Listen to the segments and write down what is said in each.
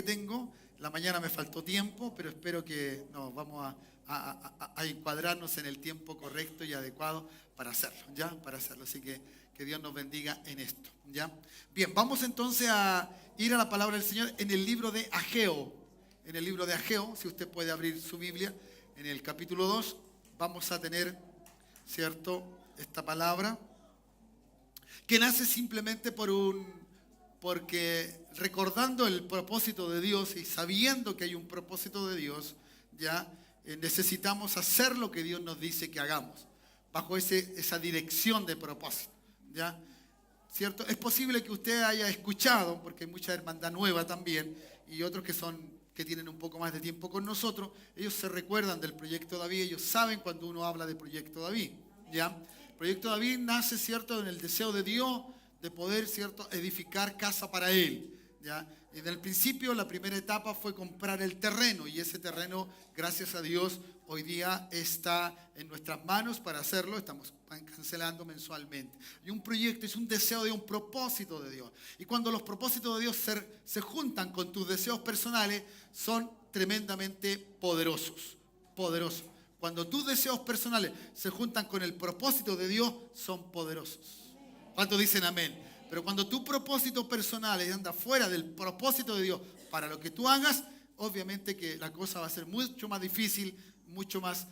tengo. La mañana me faltó tiempo, pero espero que nos vamos a encuadrarnos en el tiempo correcto y adecuado para hacerlo, ¿ya? Para hacerlo. Así que Dios nos bendiga en esto, ¿ya? Bien, vamos entonces a ir a la palabra del Señor en el libro de Ageo. En el libro de Ageo, si usted puede abrir su Biblia, en el capítulo 2, vamos a tener, ¿cierto?, esta palabra que nace simplemente porque recordando el propósito de Dios y sabiendo que hay un propósito de Dios, ya necesitamos hacer lo que Dios nos dice que hagamos, bajo esa dirección de propósito, ¿ya? ¿Cierto? Es posible que usted haya escuchado, porque hay mucha hermandad nueva también, y otros que tienen un poco más de tiempo con nosotros, ellos se recuerdan del Proyecto David, ellos saben cuando uno habla de Proyecto David, ¿ya? El Proyecto David nace, ¿cierto?, en el deseo de Dios de poder, ¿cierto?, edificar casa para Él, ¿ya? Y en el principio, la primera etapa fue comprar el terreno, y ese terreno, gracias a Dios, hoy día está en nuestras manos para hacerlo. Estamos cancelando mensualmente. Y un proyecto es un deseo de un propósito de Dios. Y cuando los propósitos de Dios se juntan con tus deseos personales, son tremendamente poderosos. Poderosos. Cuando tus deseos personales se juntan con el propósito de Dios, son poderosos. ¿Cuántos dicen amén? Pero cuando tu propósito personal anda fuera del propósito de Dios para lo que tú hagas, obviamente que la cosa va a ser mucho más difícil, mucho más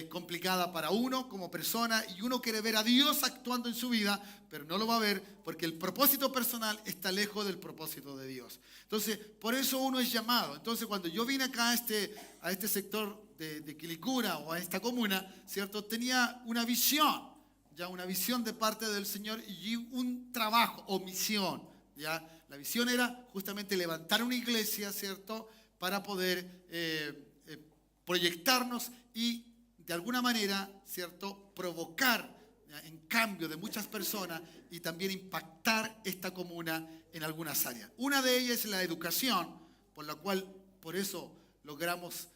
complicada para uno como persona, y uno quiere ver a Dios actuando en su vida, pero no lo va a ver porque el propósito personal está lejos del propósito de Dios. Entonces, por eso uno es llamado. Entonces, cuando yo vine acá a este sector de Quilicura o a esta comuna, ¿cierto?, tenía una visión. Ya una visión de parte del Señor y un trabajo o misión, ¿ya? La visión era justamente levantar una iglesia, ¿cierto?, para poder proyectarnos y de alguna manera, ¿cierto?, provocar, ¿ya?, en cambio de muchas personas y también impactar esta comuna en algunas áreas. Una de ellas es la educación, por eso logramos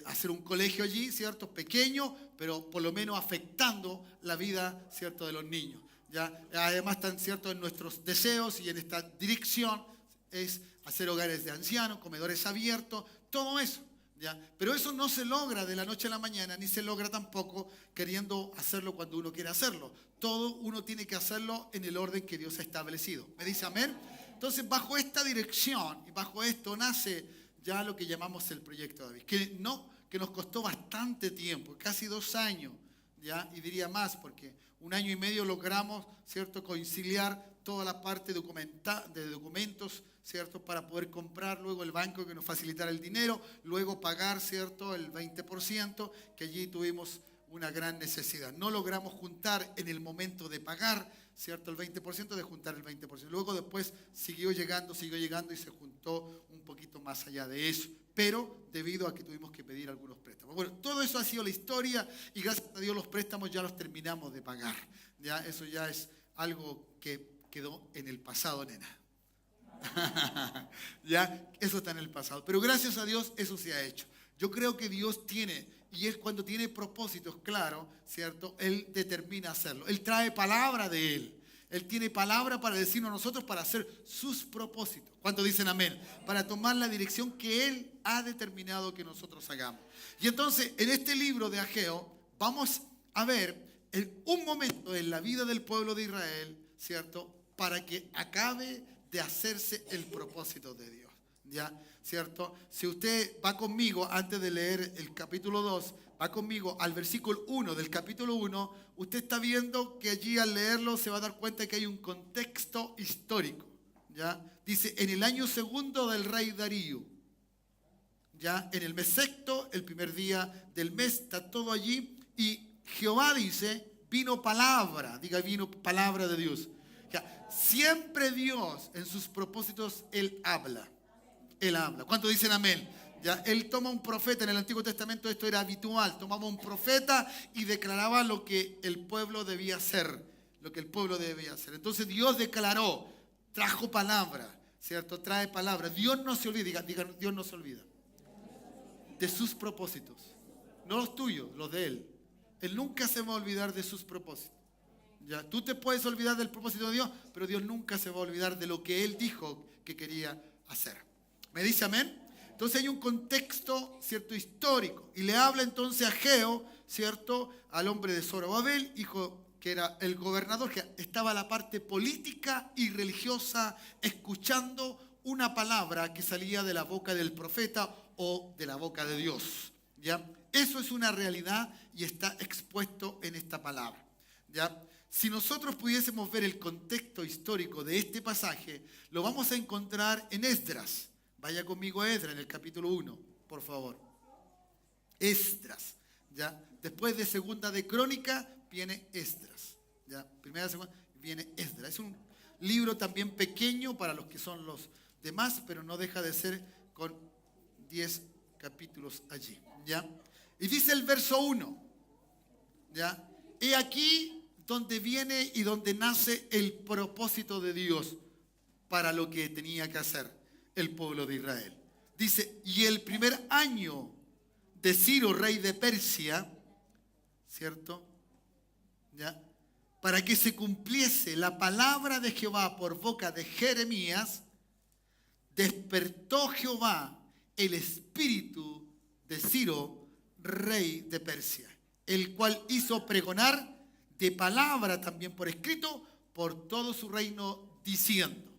hacer un colegio allí, ¿cierto?, pequeño, pero por lo menos afectando la vida, ¿cierto?, de los niños, ¿ya? Además están, ¿cierto?, en nuestros deseos y en esta dirección es hacer hogares de ancianos, comedores abiertos, todo eso, ¿ya? Pero eso no se logra de la noche a la mañana, ni se logra tampoco queriendo hacerlo cuando uno quiere hacerlo. Todo uno tiene que hacerlo en el orden que Dios ha establecido. ¿Me dice amén? Entonces, bajo esta dirección y bajo esto nace ya lo que llamamos el Proyecto David, que nos costó bastante tiempo, casi 2 años, ¿ya? Y diría más, porque 1 año y medio logramos, ¿cierto?, conciliar toda la parte de documentos, ¿cierto?, para poder comprar, luego el banco que nos facilitara el dinero, luego pagar, ¿cierto?, el 20%, que allí tuvimos una gran necesidad. No logramos juntar en el momento de pagar, ¿cierto?, el 20%, de juntar el 20%. Luego después siguió llegando y se juntó un poquito más allá de eso, pero debido a que tuvimos que pedir algunos préstamos. Bueno, todo eso ha sido la historia y gracias a Dios los préstamos ya los terminamos de pagar. Ya, eso ya es algo que quedó en el pasado, nena. Ya, eso está en el pasado. Pero gracias a Dios eso se ha hecho. Yo creo que Dios tiene, y es cuando tiene propósitos claros, ¿cierto?, Él determina hacerlo. Él trae palabra de Él. Él tiene palabra para decirnos a nosotros para hacer sus propósitos. ¿Cuántos dicen amén? Para tomar la dirección que Él ha determinado que nosotros hagamos. Y entonces, en este libro de Ageo, vamos a ver un momento en la vida del pueblo de Israel, ¿cierto?, para que acabe de hacerse el propósito de Dios, ¿ya? ¿Cierto? Si usted va conmigo, antes de leer el capítulo 2, va conmigo al versículo 1 del capítulo 1, usted está viendo que allí al leerlo se va a dar cuenta que hay un contexto histórico, ¿ya? Dice, en el año 2 del rey Darío, ¿ya?, en el mes sexto, el primer día del mes, está todo allí, y Jehová dice, vino palabra de Dios. Ya, siempre Dios en sus propósitos, Él habla. Él habla. ¿Cuántos dicen amén? Ya, Él toma un profeta. En el Antiguo Testamento esto era habitual. Tomaba un profeta y declaraba lo que el pueblo debía hacer. Lo que el pueblo debía hacer. Entonces Dios declaró, trajo palabra, ¿cierto? Trae palabra. Dios no se olvida, digan, Dios no se olvida de sus propósitos. No los tuyos, los de Él. Él nunca se va a olvidar de sus propósitos. Ya, tú te puedes olvidar del propósito de Dios, pero Dios nunca se va a olvidar de lo que Él dijo que quería hacer. ¿Me dice amén? Entonces hay un contexto, ¿cierto?, histórico. Y le habla entonces a Geo, ¿cierto?, al hombre de Zorobabel, hijo que era el gobernador, que estaba la parte política y religiosa, escuchando una palabra que salía de la boca del profeta o de la boca de Dios, ¿ya? Eso es una realidad y está expuesto en esta palabra, ¿ya? Si nosotros pudiésemos ver el contexto histórico de este pasaje, lo vamos a encontrar en Esdras. Vaya conmigo a Esdras en el capítulo 1, por favor. Esdras, ¿ya? Después de segunda de Crónica viene Esdras, ¿ya? Primera, segunda, viene Esdras. Es un libro también pequeño para los que son los demás, pero no deja de ser con 10 capítulos allí, ¿ya? Y dice el verso 1, ¿ya? He aquí donde viene y donde nace el propósito de Dios para lo que tenía que hacer el pueblo de Israel. Dice, y el primer año de Ciro, rey de Persia, ¿cierto?, ¿ya?, para que se cumpliese la palabra de Jehová por boca de Jeremías, despertó Jehová el espíritu de Ciro, rey de Persia, el cual hizo pregonar de palabra también por escrito por todo su reino, diciendo,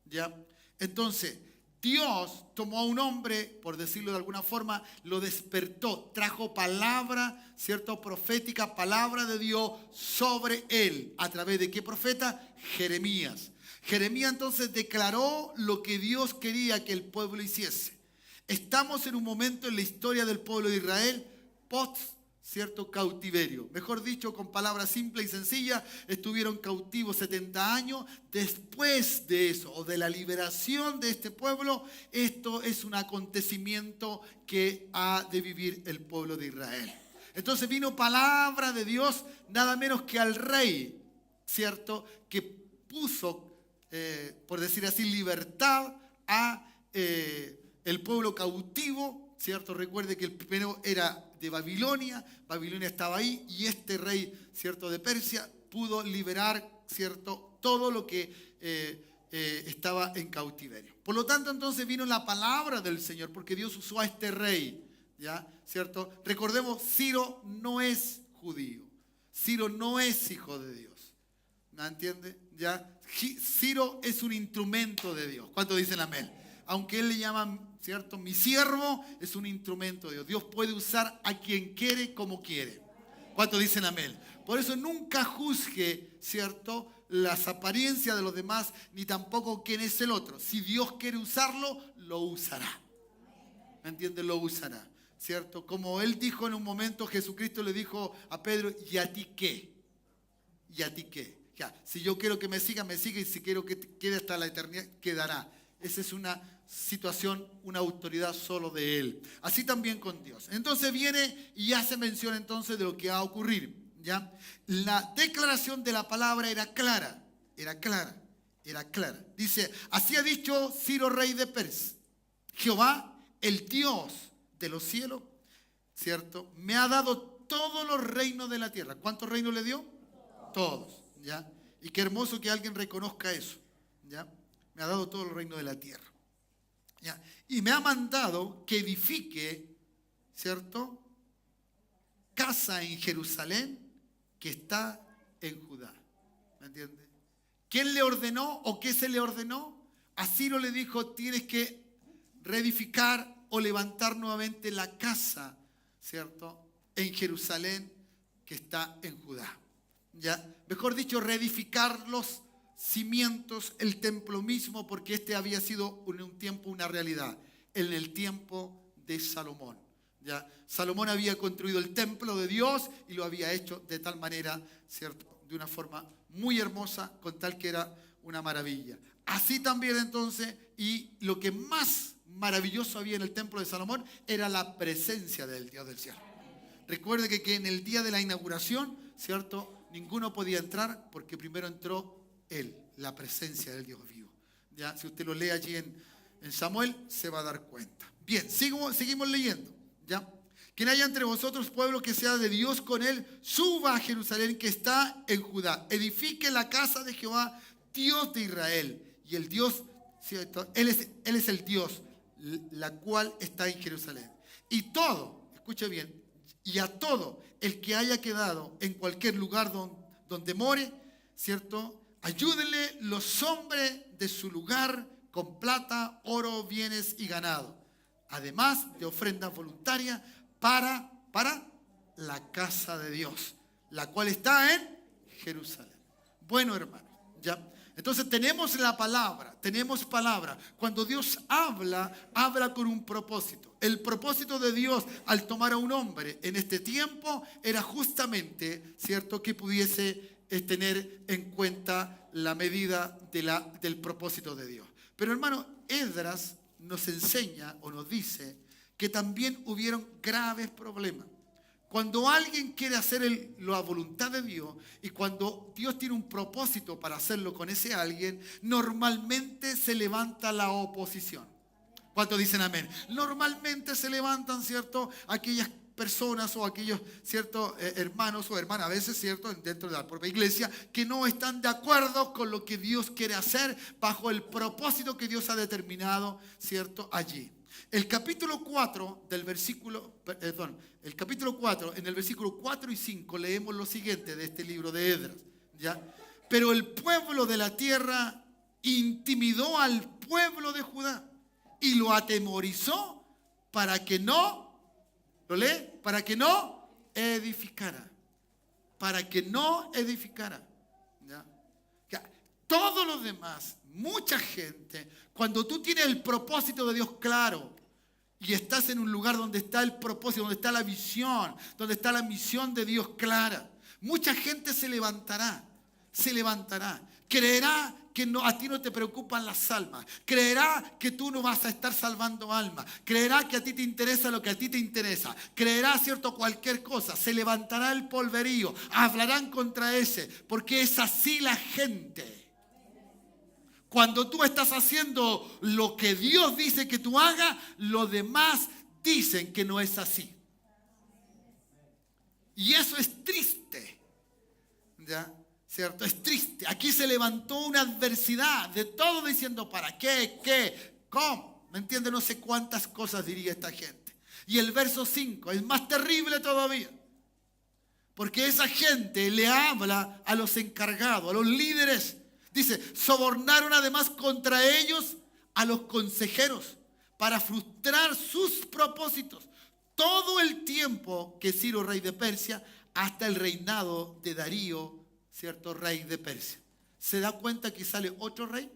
¿ya? Entonces, Dios tomó a un hombre, por decirlo de alguna forma, lo despertó, trajo palabra, ¿cierto?, profética, palabra de Dios sobre él. ¿A través de qué profeta? Jeremías. Jeremías entonces declaró lo que Dios quería que el pueblo hiciese. Estamos en un momento en la historia del pueblo de Israel post, ¿cierto?, cautiverio. Mejor dicho, con palabras simples y sencillas, estuvieron cautivos 70 años. Después de eso, o de la liberación de este pueblo, esto es un acontecimiento que ha de vivir el pueblo de Israel. Entonces vino palabra de Dios, nada menos que al rey, ¿cierto?, que puso, por decir así, libertad a el pueblo cautivo, ¿cierto? Recuerde que el primero era de Babilonia, Babilonia estaba ahí, y este rey, ¿cierto?, de Persia pudo liberar, ¿cierto?, todo lo que estaba en cautiverio. Por lo tanto, entonces vino la palabra del Señor, porque Dios usó a este rey, ¿ya?, ¿cierto? Recordemos, Ciro no es judío, Ciro no es hijo de Dios, ¿me entiende? ¿Ya? Ciro es un instrumento de Dios. ¿Cuántos dicen amén? Aunque él le llama, ¿cierto?, mi siervo, es un instrumento de Dios. Dios puede usar a quien quiere como quiere. ¿Cuántos dicen amén? Por eso nunca juzgue, ¿cierto?, las apariencias de los demás, ni tampoco quién es el otro. Si Dios quiere usarlo, lo usará. ¿Me entiendes? Lo usará, ¿cierto? Como él dijo en un momento, Jesucristo le dijo a Pedro, ¿y a ti qué? ¿Y a ti qué? Ya, si yo quiero que me siga, y si quiero que quede hasta la eternidad, quedará. Esa es una situación, una autoridad solo de Él. Así también con Dios. Entonces viene y hace mención entonces de lo que va a ocurrir, ¿ya? La declaración de la palabra era clara. Dice, así ha dicho Ciro, rey de Persia, Jehová, el Dios de los cielos, ¿cierto?, me ha dado todos los reinos de la tierra. ¿Cuántos reinos le dio? Todos, ¿ya? Y qué hermoso que alguien reconozca eso, ¿ya? Me ha dado todo el reino de la tierra, ¿ya? Y me ha mandado que edifique, ¿cierto?, casa en Jerusalén que está en Judá. ¿Me entiende? ¿Quién le ordenó o qué se le ordenó? A Ciro le dijo, tienes que reedificar o levantar nuevamente la casa, ¿cierto?, en Jerusalén que está en Judá. ¿Ya? Mejor dicho, reedificar los cimientos, el templo mismo, porque este había sido en un tiempo una realidad, en el tiempo de Salomón. ¿Ya? Salomón había construido el templo de Dios y lo había hecho de tal manera, ¿cierto?, de una forma muy hermosa, con tal que era una maravilla. Así también entonces, y lo que más maravilloso había en el templo de Salomón era la presencia del Dios del cielo. Recuerde que en el día de la inauguración, ¿cierto?, ninguno podía entrar porque primero entró Él, la presencia del Dios vivo. ¿Ya? Si usted lo lee allí en Samuel, se va a dar cuenta. Bien, seguimos leyendo. ¿Ya? Quien haya entre vosotros pueblo que sea de Dios con Él, suba a Jerusalén que está en Judá. Edifique la casa de Jehová, Dios de Israel. Y el Dios, ¿cierto?, Él es el Dios, la cual está en Jerusalén. Y todo, escuche bien, y a todo el que haya quedado en cualquier lugar donde more, ¿cierto? Ayúdenle los hombres de su lugar con plata, oro, bienes y ganado, además de ofrendas voluntarias para la casa de Dios, la cual está en Jerusalén. Bueno, hermano, ya. Entonces tenemos la palabra, tenemos palabra. Cuando Dios habla con un propósito. El propósito de Dios al tomar a un hombre en este tiempo era justamente, ¿cierto?, que pudiese tener en cuenta la medida del propósito de Dios. Pero hermano, Esdras nos enseña o nos dice que también hubieron graves problemas. Cuando alguien quiere hacer la voluntad de Dios y cuando Dios tiene un propósito para hacerlo con ese alguien, normalmente se levanta la oposición. ¿Cuántos dicen amén? Normalmente se levantan, ¿cierto?, aquellas personas o aquellos, ¿cierto?, hermanos o hermanas, a veces, ¿cierto?, dentro de la propia iglesia, que no están de acuerdo con lo que Dios quiere hacer bajo el propósito que Dios ha determinado, ¿cierto?, allí. El capítulo 4 del versículo, el capítulo 4, en el versículo 4 y 5 leemos lo siguiente de este libro de Esdras, ¿ya? Pero el pueblo de la tierra intimidó al pueblo de Judá y lo atemorizó para que no, ¿lo lee? Para que no edificara. Para que no edificara. ¿Ya? Todos los demás, mucha gente, cuando tú tienes el propósito de Dios claro y estás en un lugar donde está el propósito, donde está la visión, donde está la misión de Dios clara, mucha gente se levantará, creerá que no, a ti no te preocupan las almas, creerá que tú no vas a estar salvando almas, creerá que a ti te interesa lo que a ti te interesa, creerá, ¿cierto?, cualquier cosa, se levantará el polverío, hablarán contra ese, porque es así la gente. Cuando tú estás haciendo lo que Dios dice que tú hagas, los demás dicen que no es así. Y eso es triste. ¿Ya? ¿Cierto? Es triste. Aquí se levantó una adversidad de todo diciendo ¿para qué? ¿Qué? ¿Cómo? ¿Me entiende? No sé cuántas cosas diría esta gente. Y el verso 5 es más terrible todavía. Porque esa gente le habla a los encargados, a los líderes. Dice, sobornaron además contra ellos a los consejeros para frustrar sus propósitos. Todo el tiempo que Ciro, rey de Persia, hasta el reinado de Darío, ¿cierto?, rey de Persia. ¿Se da cuenta que sale otro rey?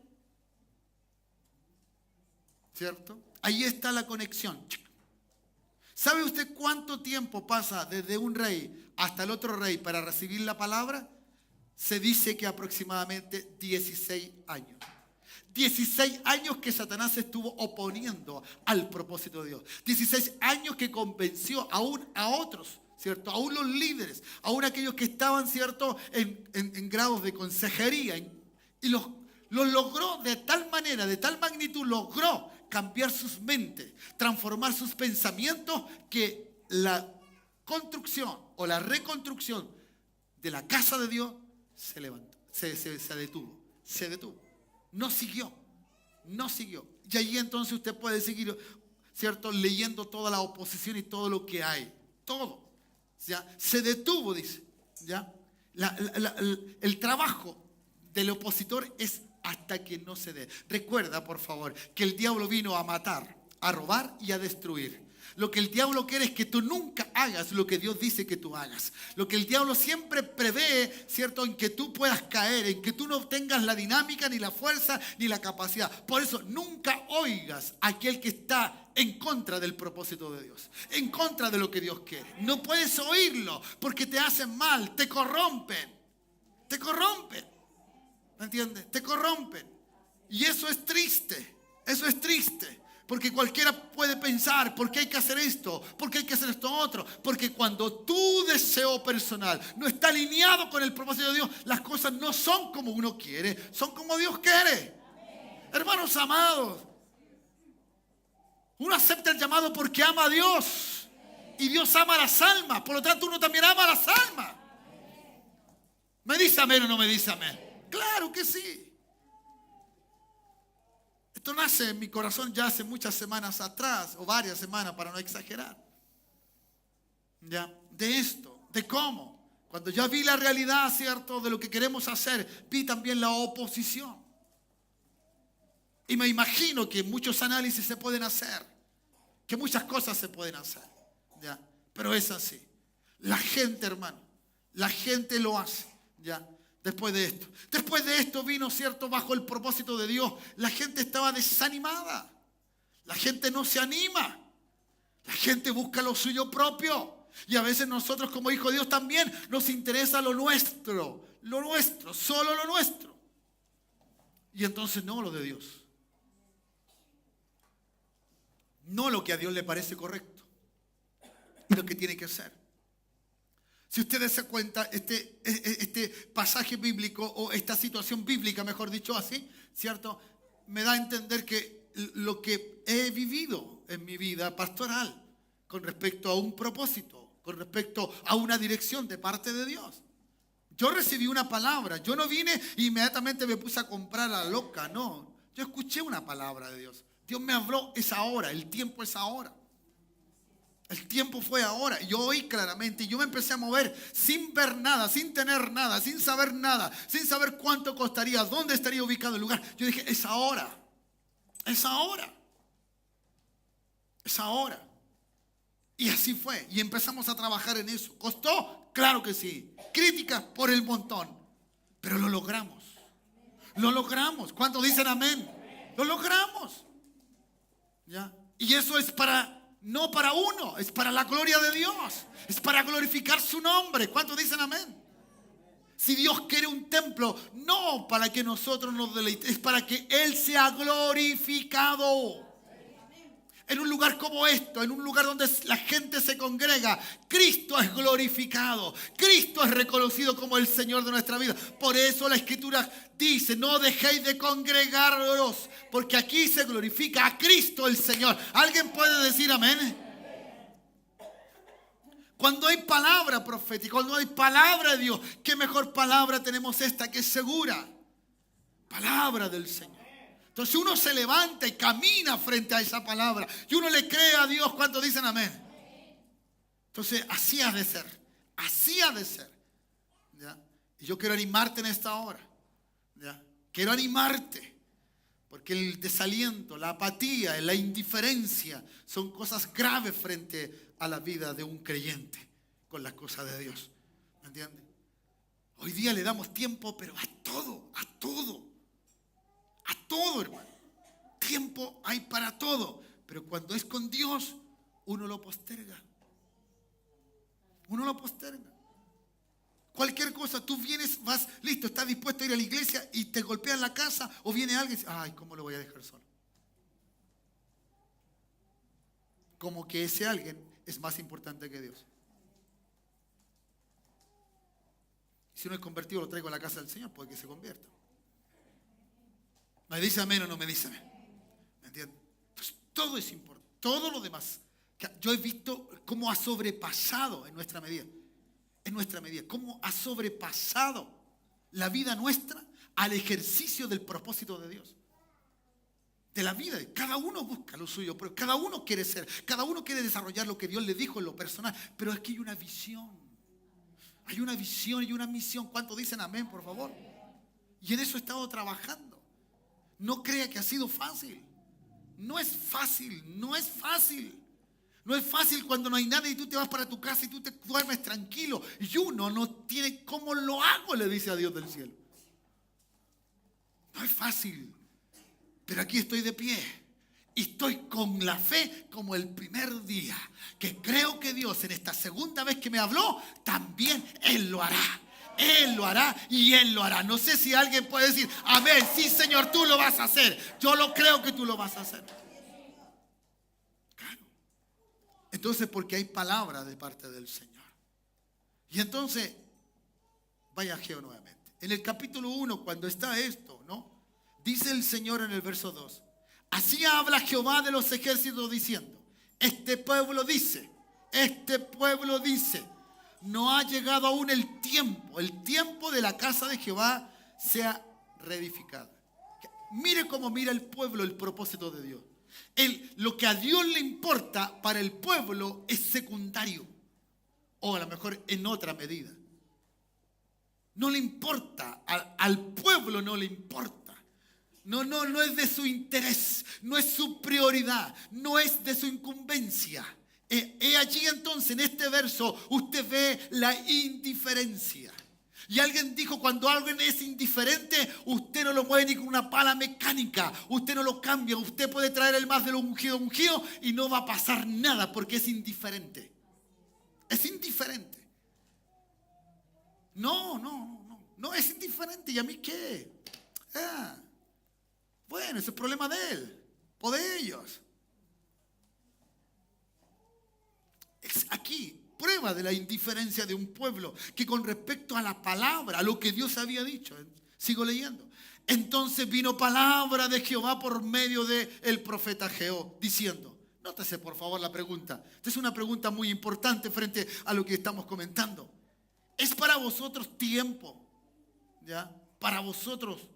¿Cierto? Ahí está la conexión. ¿Sabe usted cuánto tiempo pasa desde un rey hasta el otro rey para recibir la palabra? Se dice que aproximadamente 16 años. 16 años que Satanás estuvo oponiendo al propósito de Dios. 16 años que convenció aún a otros, ¿cierto? Aún los líderes, aún aquellos que estaban, ¿cierto?, en grados de consejería. Y los logró de tal manera, de tal magnitud, logró cambiar sus mentes, transformar sus pensamientos, que la construcción o la reconstrucción de la casa de Dios se levantó, se detuvo, no siguió. Y allí entonces usted puede seguir, ¿cierto?, leyendo toda la oposición y todo lo que hay, todo, ¿ya? Se detuvo, dice, ¿ya? El trabajo del opositor es hasta que no se dé. Recuerda, por favor, que el diablo vino a matar, a robar y a destruir. Lo que el diablo quiere es que tú nunca hagas lo que Dios dice que tú hagas. Lo que el diablo siempre prevé, ¿cierto?, en que tú puedas caer, en que tú no tengas la dinámica, ni la fuerza, ni la capacidad. Por eso, nunca oigas a aquel que está en contra del propósito de Dios, en contra de lo que Dios quiere. No puedes oírlo porque te hacen mal, te corrompen. ¿Me entiendes? Te corrompen. Y eso es triste. Porque cualquiera puede pensar, ¿por qué hay que hacer esto? ¿Por qué hay que hacer esto otro? Porque cuando tu deseo personal no está alineado con el propósito de Dios, las cosas no son como uno quiere, son como Dios quiere. Amén. Hermanos amados, uno acepta el llamado porque ama a Dios. Y Dios ama a las almas, por lo tanto uno también ama a las almas. ¿Me dice amén o no me dice amén? Claro que sí. Esto nace en mi corazón ya hace muchas semanas atrás, o varias semanas para no exagerar. ¿Ya? De esto, de cómo. Cuando ya vi la realidad, ¿cierto?, de lo que queremos hacer, vi también la oposición. Y me imagino que muchos análisis se pueden hacer, que muchas cosas se pueden hacer. ¿Ya? Pero es así. La gente, hermano, la gente lo hace. ¿Ya? Después de esto vino, ¿cierto?, bajo el propósito de Dios. La gente estaba desanimada. La gente no se anima. La gente busca lo suyo propio. Y a veces nosotros como hijos de Dios también nos interesa lo nuestro, solo lo nuestro. Y entonces no lo de Dios. No lo que a Dios le parece correcto, lo que tiene que ser. Si ustedes se cuentan, este pasaje bíblico, o esta situación bíblica, mejor dicho así, ¿cierto?, me da a entender que lo que he vivido en mi vida pastoral con respecto a un propósito, con respecto a una dirección de parte de Dios. Yo recibí una palabra, yo no vine e inmediatamente me puse a comprar a la loca, no. Yo escuché una palabra de Dios. Dios me habló, es ahora, el tiempo es ahora. El tiempo fue ahora. Yo oí claramente y yo me empecé a mover sin ver nada, sin tener nada, sin saber nada, sin saber cuánto costaría, dónde estaría ubicado el lugar. Yo dije, es ahora. Es ahora. Es ahora. Y así fue. Y empezamos a trabajar en eso. ¿Costó? Claro que sí. Críticas por el montón. Pero lo logramos. Lo logramos. ¿Cuántos dicen amén? Lo logramos. ¿Ya? Y eso es no para uno, es para la gloria de Dios. Es para glorificar su nombre. ¿Cuántos dicen amén? Si Dios quiere un templo, no para que nosotros nos deleitemos, es para que Él sea glorificado. En un lugar como esto, en un lugar donde la gente se congrega, Cristo es glorificado. Cristo es reconocido como el Señor de nuestra vida. Por eso la Escritura dice, no dejéis de congregaros, porque aquí se glorifica a Cristo el Señor. ¿Alguien puede decir amén? Cuando hay palabra profética, cuando hay palabra de Dios, ¿qué mejor palabra tenemos esta que es segura? Palabra del Señor. Entonces uno se levanta y camina frente a esa palabra. Y uno le cree a Dios. ¿Cuántos dicen amén? Entonces así ha de ser. Así ha de ser. ¿Ya? Y yo quiero animarte en esta hora. ¿Ya? Quiero animarte. Porque el desaliento, la apatía, la indiferencia son cosas graves frente a la vida de un creyente con las cosas de Dios. ¿Me entiendes? Hoy día le damos tiempo, pero a todo, a todo. A todo, hermano. Tiempo hay para todo. Pero cuando es con Dios, uno lo posterga. Uno lo posterga. Cualquier cosa, tú vienes, vas, listo, estás dispuesto a ir a la iglesia y te golpean la casa, o viene alguien y dice, ay, ¿cómo lo voy a dejar solo? Como que ese alguien es más importante que Dios. Si uno es convertido, lo traigo a la casa del Señor, puede que se convierta. ¿Me dice amén o no me dice amén? ¿Me entiendes? Entonces, todo es importante. Todo lo demás. Yo he visto cómo ha sobrepasado en nuestra medida. Cómo ha sobrepasado la vida nuestra al ejercicio del propósito de Dios. De la vida. Cada uno busca lo suyo, pero cada uno quiere ser. Cada uno quiere desarrollar lo que Dios le dijo en lo personal. Pero es que hay una visión. Hay una visión y una misión. ¿Cuántos dicen amén, por favor? Y en eso he estado trabajando. No crea que ha sido fácil. No es fácil, no es fácil. No es fácil cuando no hay nada y tú te vas para tu casa y tú te duermes tranquilo. Y uno no tiene cómo lo hago, le dice a Dios del cielo. No es fácil. Pero aquí estoy de pie. Y estoy con la fe como el primer día. Que creo que Dios en esta segunda vez que me habló, también Él lo hará. Él lo hará y Él lo hará. No sé si alguien puede decir, amén, sí Señor, tú lo vas a hacer. Yo lo creo que tú lo vas a hacer. Claro. Entonces, porque hay palabra de parte del Señor. Y entonces, vaya a Geo nuevamente. En el capítulo 1, cuando está esto, ¿no? Dice el Señor en el verso 2. Así habla Jehová de los ejércitos diciendo, este pueblo dice, no ha llegado aún el tiempo de la casa de Jehová sea reedificada. mire cómo mira el pueblo el propósito de Dios. Lo que a Dios le importa para el pueblo es secundario. O a lo mejor en otra medida. No le importa, al pueblo no le importa. No es de su interés, no es su prioridad, no es de su incumbencia. Allí entonces en este verso usted ve la indiferencia. Y alguien dijo, cuando alguien es indiferente, usted no lo mueve ni con una pala mecánica, usted no lo cambia, usted puede traer el más de lo ungido y no va a pasar nada porque es indiferente. Es indiferente. No es indiferente. ¿Y a mí qué? Bueno, ese es problema de él o de ellos. Es aquí prueba de la indiferencia de un pueblo que con respecto a la palabra, a lo que Dios había dicho. Sigo leyendo. Entonces vino palabra de Jehová por medio del profeta Ageo, diciendo, nótese por favor la pregunta. Esta es una pregunta muy importante frente a lo que estamos comentando. ¿Es para vosotros tiempo, ya, para vosotros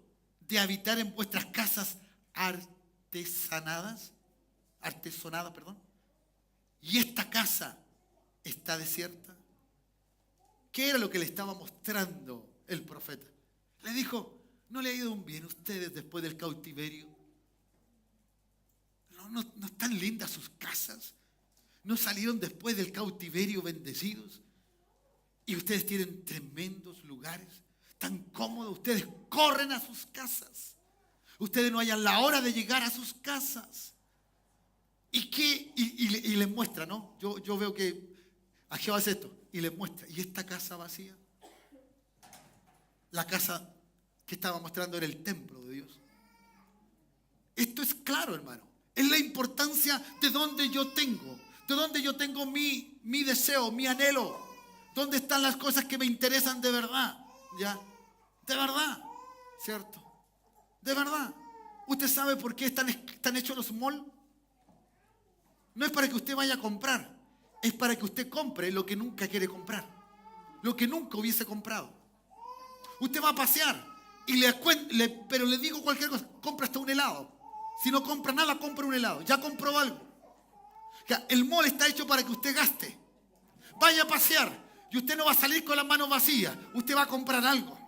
de habitar en vuestras casas artesonadas, perdón? Y esta casa está desierta. ¿Qué era lo que le estaba mostrando el profeta? Le dijo, ¿no le ha ido un bien a ustedes después del cautiverio? ¿No están lindas sus casas? ¿No salieron después del cautiverio bendecidos? Y ustedes tienen tremendos lugares, tan cómodos. Ustedes corren a sus casas. Ustedes no hallan la hora de llegar a sus casas. Y les muestra, ¿no? Yo veo que Ageo hace esto. Y les muestra. ¿Y esta casa vacía? La casa que estaba mostrando era el templo de Dios. Esto es claro, hermano. Es la importancia de donde yo tengo. De donde yo tengo mi deseo, mi anhelo. ¿Dónde están las cosas que me interesan de verdad? ¿Ya? De verdad, ¿cierto? De verdad. ¿Usted sabe por qué están hechos los malls? No es para que usted vaya a comprar. Es para que usted compre lo que nunca quiere comprar. Lo que nunca hubiese comprado. Usted va a pasear pero le digo cualquier cosa. Compra hasta un helado. Si no compra nada, compra un helado. Ya compró algo. El mall está hecho para que usted gaste. Vaya a pasear. Y usted no va a salir con las manos vacías. Usted va a comprar algo.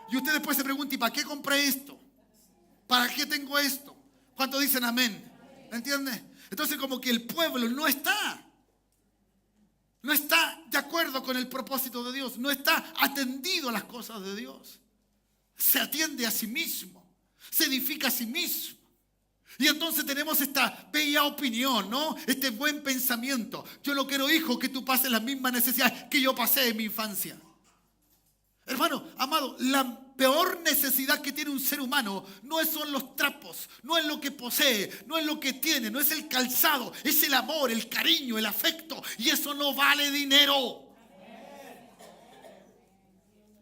Y usted después se pregunta, ¿y para qué compré esto? ¿Para qué tengo esto? ¿Cuántos dicen amén? ¿Me entiende? Entonces como que el pueblo no está de acuerdo con el propósito de Dios. No está atendido a las cosas de Dios. Se atiende a sí mismo. Se edifica a sí mismo. Y entonces tenemos esta bella opinión, ¿no? Este buen pensamiento. Yo no quiero, hijo, que tú pases las mismas necesidades que yo pasé en mi infancia. Hermano, amado, la peor necesidad que tiene un ser humano no son los trapos, no es lo que posee, no es lo que tiene, no es el calzado, es el amor, el cariño, el afecto. Y eso no vale dinero.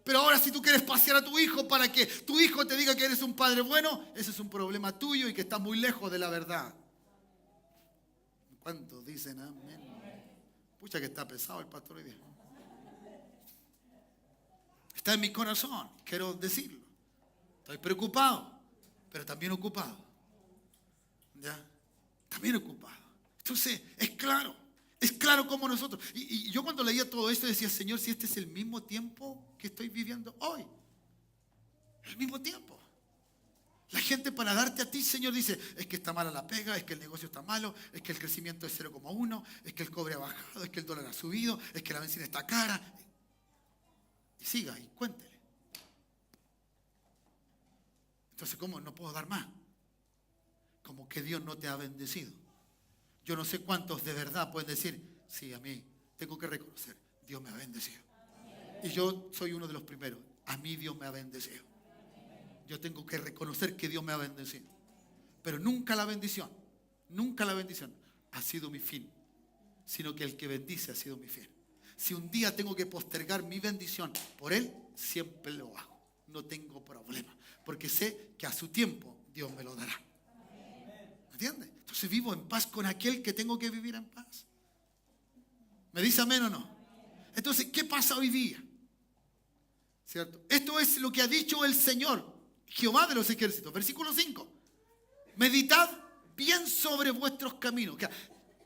Pero ahora si tú quieres pasear a tu hijo para que tu hijo te diga que eres un padre bueno, ese es un problema tuyo y que está muy lejos de la verdad. ¿Cuántos dicen amén? Pucha que está pesado el pastor hoy día. Está en mi corazón, quiero decirlo. Estoy preocupado, pero también ocupado. ¿Ya? También ocupado. Entonces, es claro como nosotros. Y yo cuando leía todo esto decía, Señor, si este es el mismo tiempo que estoy viviendo hoy. El mismo tiempo. La gente para darte a ti, Señor, dice, es que está mala la pega, es que el negocio está malo, es que el crecimiento es 0,1, es que el cobre ha bajado, es que el dólar ha subido, es que la benzina está cara. Y siga y cuéntele. Entonces, ¿cómo no puedo dar más? Como que Dios no te ha bendecido. Yo no sé cuántos de verdad pueden decir, sí, a mí tengo que reconocer, Dios me ha bendecido. Y yo soy uno de los primeros. A mí Dios me ha bendecido. Yo tengo que reconocer que Dios me ha bendecido. Pero nunca la bendición ha sido mi fin, sino que el que bendice ha sido mi fin. Si un día tengo que postergar mi bendición por Él, siempre lo hago. No tengo problema, porque sé que a su tiempo Dios me lo dará. ¿Me entiendes? Entonces vivo en paz con aquel que tengo que vivir en paz. ¿Me dice amén o no? Entonces, ¿qué pasa hoy día? ¿Cierto? Esto es lo que ha dicho el Señor. Jehová de los ejércitos. Versículo 5. Meditad bien sobre vuestros caminos.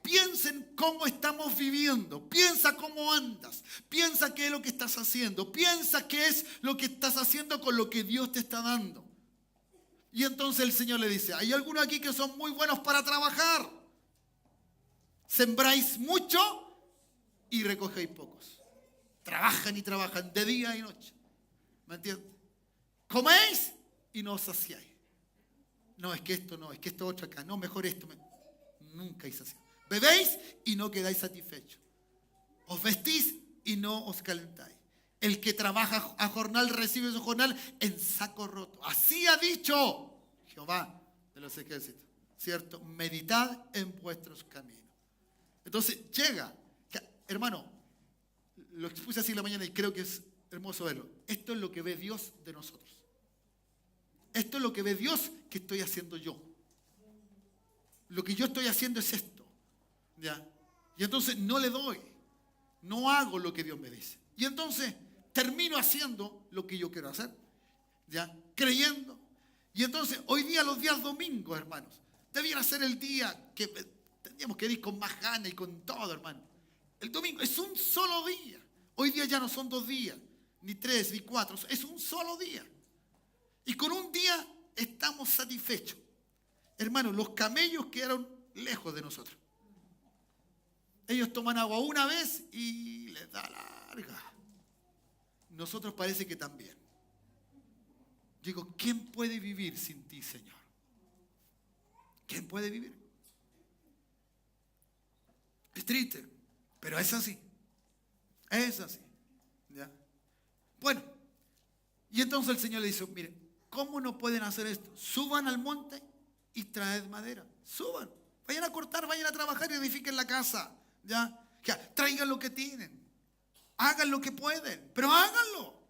Piensen cómo estamos viviendo. Piensa cómo andas. Piensa qué es lo que estás haciendo. Piensa qué es lo que estás haciendo con lo que Dios te está dando. Y entonces el Señor le dice, hay algunos aquí que son muy buenos para trabajar. Sembráis mucho y recogéis pocos. Trabajan y trabajan de día y noche. ¿Me entiendes? Coméis y no os saciáis. No, es que esto no, es que esto otro acá. No, mejor esto. Nunca hay saciados. Bebéis y no quedáis satisfechos. Os vestís y no os calentáis. El que trabaja a jornal recibe su jornal en saco roto. Así ha dicho Jehová de los ejércitos. ¿Cierto? Meditad en vuestros caminos. Entonces llega. Hermano, lo expuse así en la mañana y creo que es hermoso verlo. Esto es lo que ve Dios de nosotros. Esto es lo que ve Dios que estoy haciendo yo. Lo que yo estoy haciendo es esto. ¿Ya? Y entonces no le doy. No hago lo que Dios me dice. Y entonces termino haciendo lo que yo quiero hacer. ¿Ya? Creyendo. Y entonces hoy día, los días domingos, hermanos, debiera ser el día que tendríamos que ir con más ganas y con todo, hermano. El domingo es un solo día. Hoy día ya no son 2 días, ni 3, ni 4. Es un solo día. Y con un día estamos satisfechos. Hermanos, los camellos quedaron lejos de nosotros. Ellos toman agua una vez y les da larga. Nosotros parece que también. Digo, ¿quién puede vivir sin ti, Señor? ¿Quién puede vivir? Es triste, pero es así. Es así. ¿Ya? Bueno, y entonces el Señor le dice, mire, ¿cómo no pueden hacer esto? Suban al monte y traed madera. Suban. Vayan a cortar, vayan a trabajar y edifiquen la casa. ¿Ya? Traigan lo que tienen. Hagan lo que pueden, pero háganlo.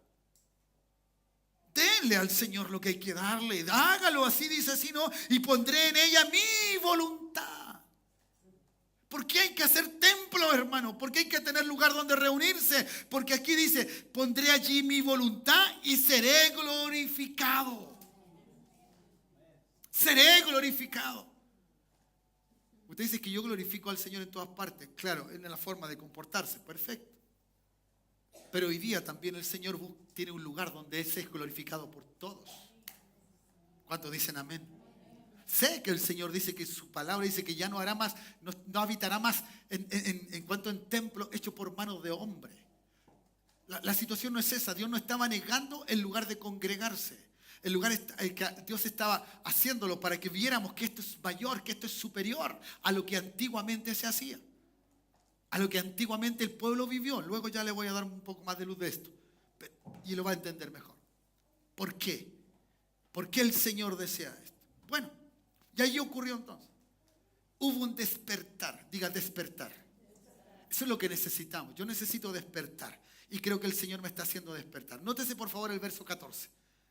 Denle al Señor lo que hay que darle. Hágalo, así dice, así no. Y pondré en ella mi voluntad. ¿Por qué hay que hacer templo, hermano? ¿Por qué hay que tener lugar donde reunirse? Porque aquí dice, pondré allí mi voluntad y seré glorificado. Seré glorificado. Usted dice que yo glorifico al Señor en todas partes. Claro, en la forma de comportarse, perfecto. Pero hoy día también el Señor tiene un lugar donde Él es glorificado por todos. ¿Cuántos dicen amén? Sé que el Señor dice que su palabra dice que ya no hará más, no habitará más en cuanto en templo hecho por manos de hombre. La situación no es esa. Dios no estaba negando el lugar de congregarse. El lugar que Dios estaba haciéndolo para que viéramos que esto es mayor, que esto es superior a lo que antiguamente se hacía. A lo que antiguamente el pueblo vivió. Luego ya le voy a dar un poco más de luz de esto. Y lo va a entender mejor. ¿Por qué? ¿Por qué el Señor desea esto? Bueno, y ahí ocurrió entonces. Hubo un despertar. Diga despertar. Eso es lo que necesitamos. Yo necesito despertar. Y creo que el Señor me está haciendo despertar. Nótese por favor el verso 14.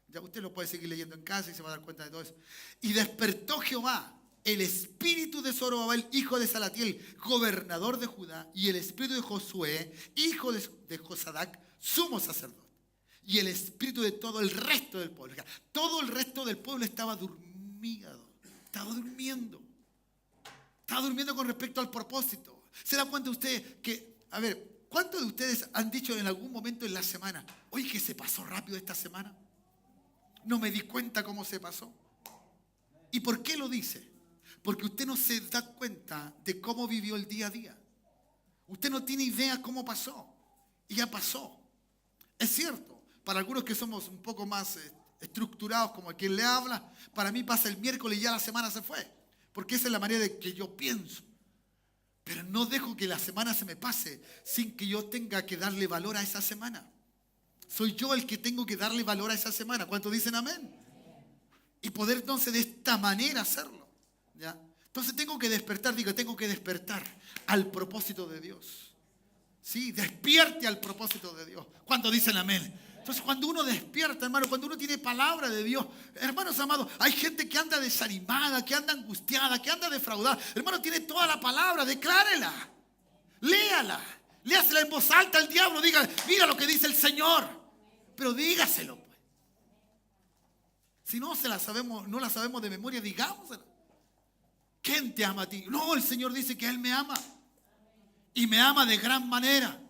Ya usted lo puede seguir leyendo en casa y se va a dar cuenta de todo eso. Y despertó Jehová el espíritu de Zorobabel, hijo de Salatiel, gobernador de Judá, y el espíritu de Josué, hijo de Josadac, sumo sacerdote. Y el espíritu de todo el resto del pueblo. Todo el resto del pueblo estaba dormido. Estaba durmiendo. Estaba durmiendo con respecto al propósito. ¿Se da cuenta usted que, a ver, cuántos de ustedes han dicho en algún momento en la semana, oye, que se pasó rápido esta semana? No me di cuenta cómo se pasó. ¿Y por qué lo dice? Porque usted no se da cuenta de cómo vivió el día a día. Usted no tiene idea cómo pasó. Y ya pasó. Es cierto, para algunos que somos un poco más estructurados como a quien le habla, para mí pasa el miércoles y ya la semana se fue. Porque esa es la manera de que yo pienso. Pero no dejo que la semana se me pase sin que yo tenga que darle valor a esa semana. Soy yo el que tengo que darle valor a esa semana. ¿Cuántos dicen amén? Y poder entonces de esta manera hacerlo. ¿Ya? Entonces tengo que despertar, tengo que despertar al propósito de Dios. Sí, despierte al propósito de Dios. ¿Cuántos dicen amén? Entonces cuando uno despierta, hermano, cuando uno tiene palabra de Dios, hermanos amados, hay gente que anda desanimada, que anda angustiada, que anda defraudada. Hermano, tiene toda la palabra, declárela, léala. Léasela en voz alta al diablo, diga, mira lo que dice el Señor. Pero dígaselo, pues. Si no se la sabemos, no la sabemos de memoria, digámosla. ¿Quién te ama a ti? No, el Señor dice que Él me ama. Y me ama de gran manera.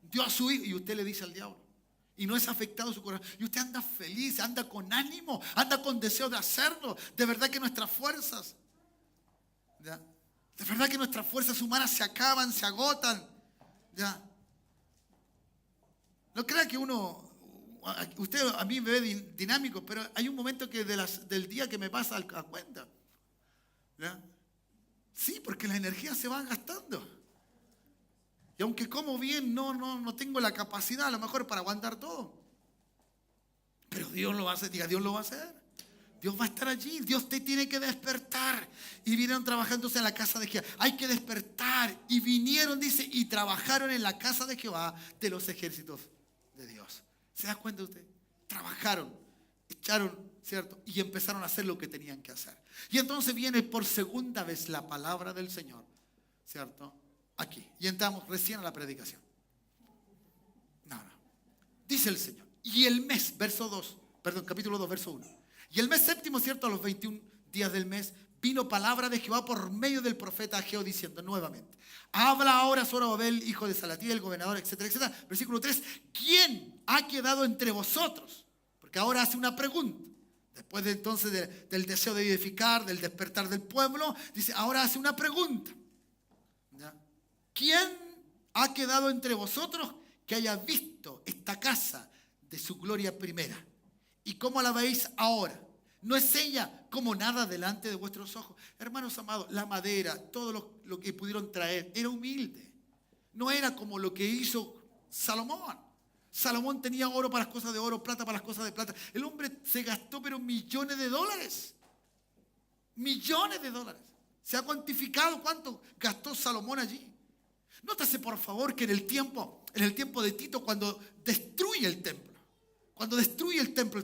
Dio a su hijo. Y usted le dice al diablo. Y no es afectado su corazón. Y usted anda feliz, anda con ánimo, anda con deseo de hacerlo. De verdad que nuestras fuerzas, ¿ya? De verdad que nuestras fuerzas humanas se acaban, se agotan. ¿Ya? No crea que usted a mí me ve dinámico, pero hay un momento que del día que me pasa a cuenta. ¿Ya? Sí, porque la energía se va gastando. Y aunque como bien, no tengo la capacidad a lo mejor para aguantar todo. Pero Dios lo va a hacer, diga, Dios lo va a hacer. Dios va a estar allí, Dios te tiene que despertar. Y vinieron trabajándose en la casa de Jehová. Hay que despertar. Y vinieron, dice, y trabajaron en la casa de Jehová de los ejércitos de Dios. ¿Se da cuenta usted? Trabajaron, echaron, ¿cierto? Y empezaron a hacer lo que tenían que hacer. Y entonces viene por segunda vez la palabra del Señor, ¿cierto? Aquí. Y entramos recién a la predicación. No. Dice el Señor. Y el mes, capítulo 2, verso 1. Y el mes séptimo, ¿cierto? A los 21 días del mes, vino palabra de Jehová por medio del profeta Ageo diciendo nuevamente: habla ahora Zorobabel, hijo de Salatiel, el gobernador, etcétera, etcétera. Versículo 3. ¿Quién ha quedado entre vosotros? Porque ahora hace una pregunta. Después de entonces del deseo de edificar, del despertar del pueblo, dice, ahora hace una pregunta. ¿Ya? ¿Quién ha quedado entre vosotros que haya visto esta casa de su gloria primera? ¿Y cómo la veis ahora? ¿No es ella como nada delante de vuestros ojos? Hermanos amados, la madera, todo lo que pudieron traer, era humilde. No era como lo que hizo Salomón. Salomón tenía oro para las cosas de oro, plata para las cosas de plata. El hombre se gastó pero millones de dólares. Millones de dólares. ¿Se ha cuantificado cuánto gastó Salomón allí? Nótase por favor que en el tiempo de Tito, cuando destruye el templo,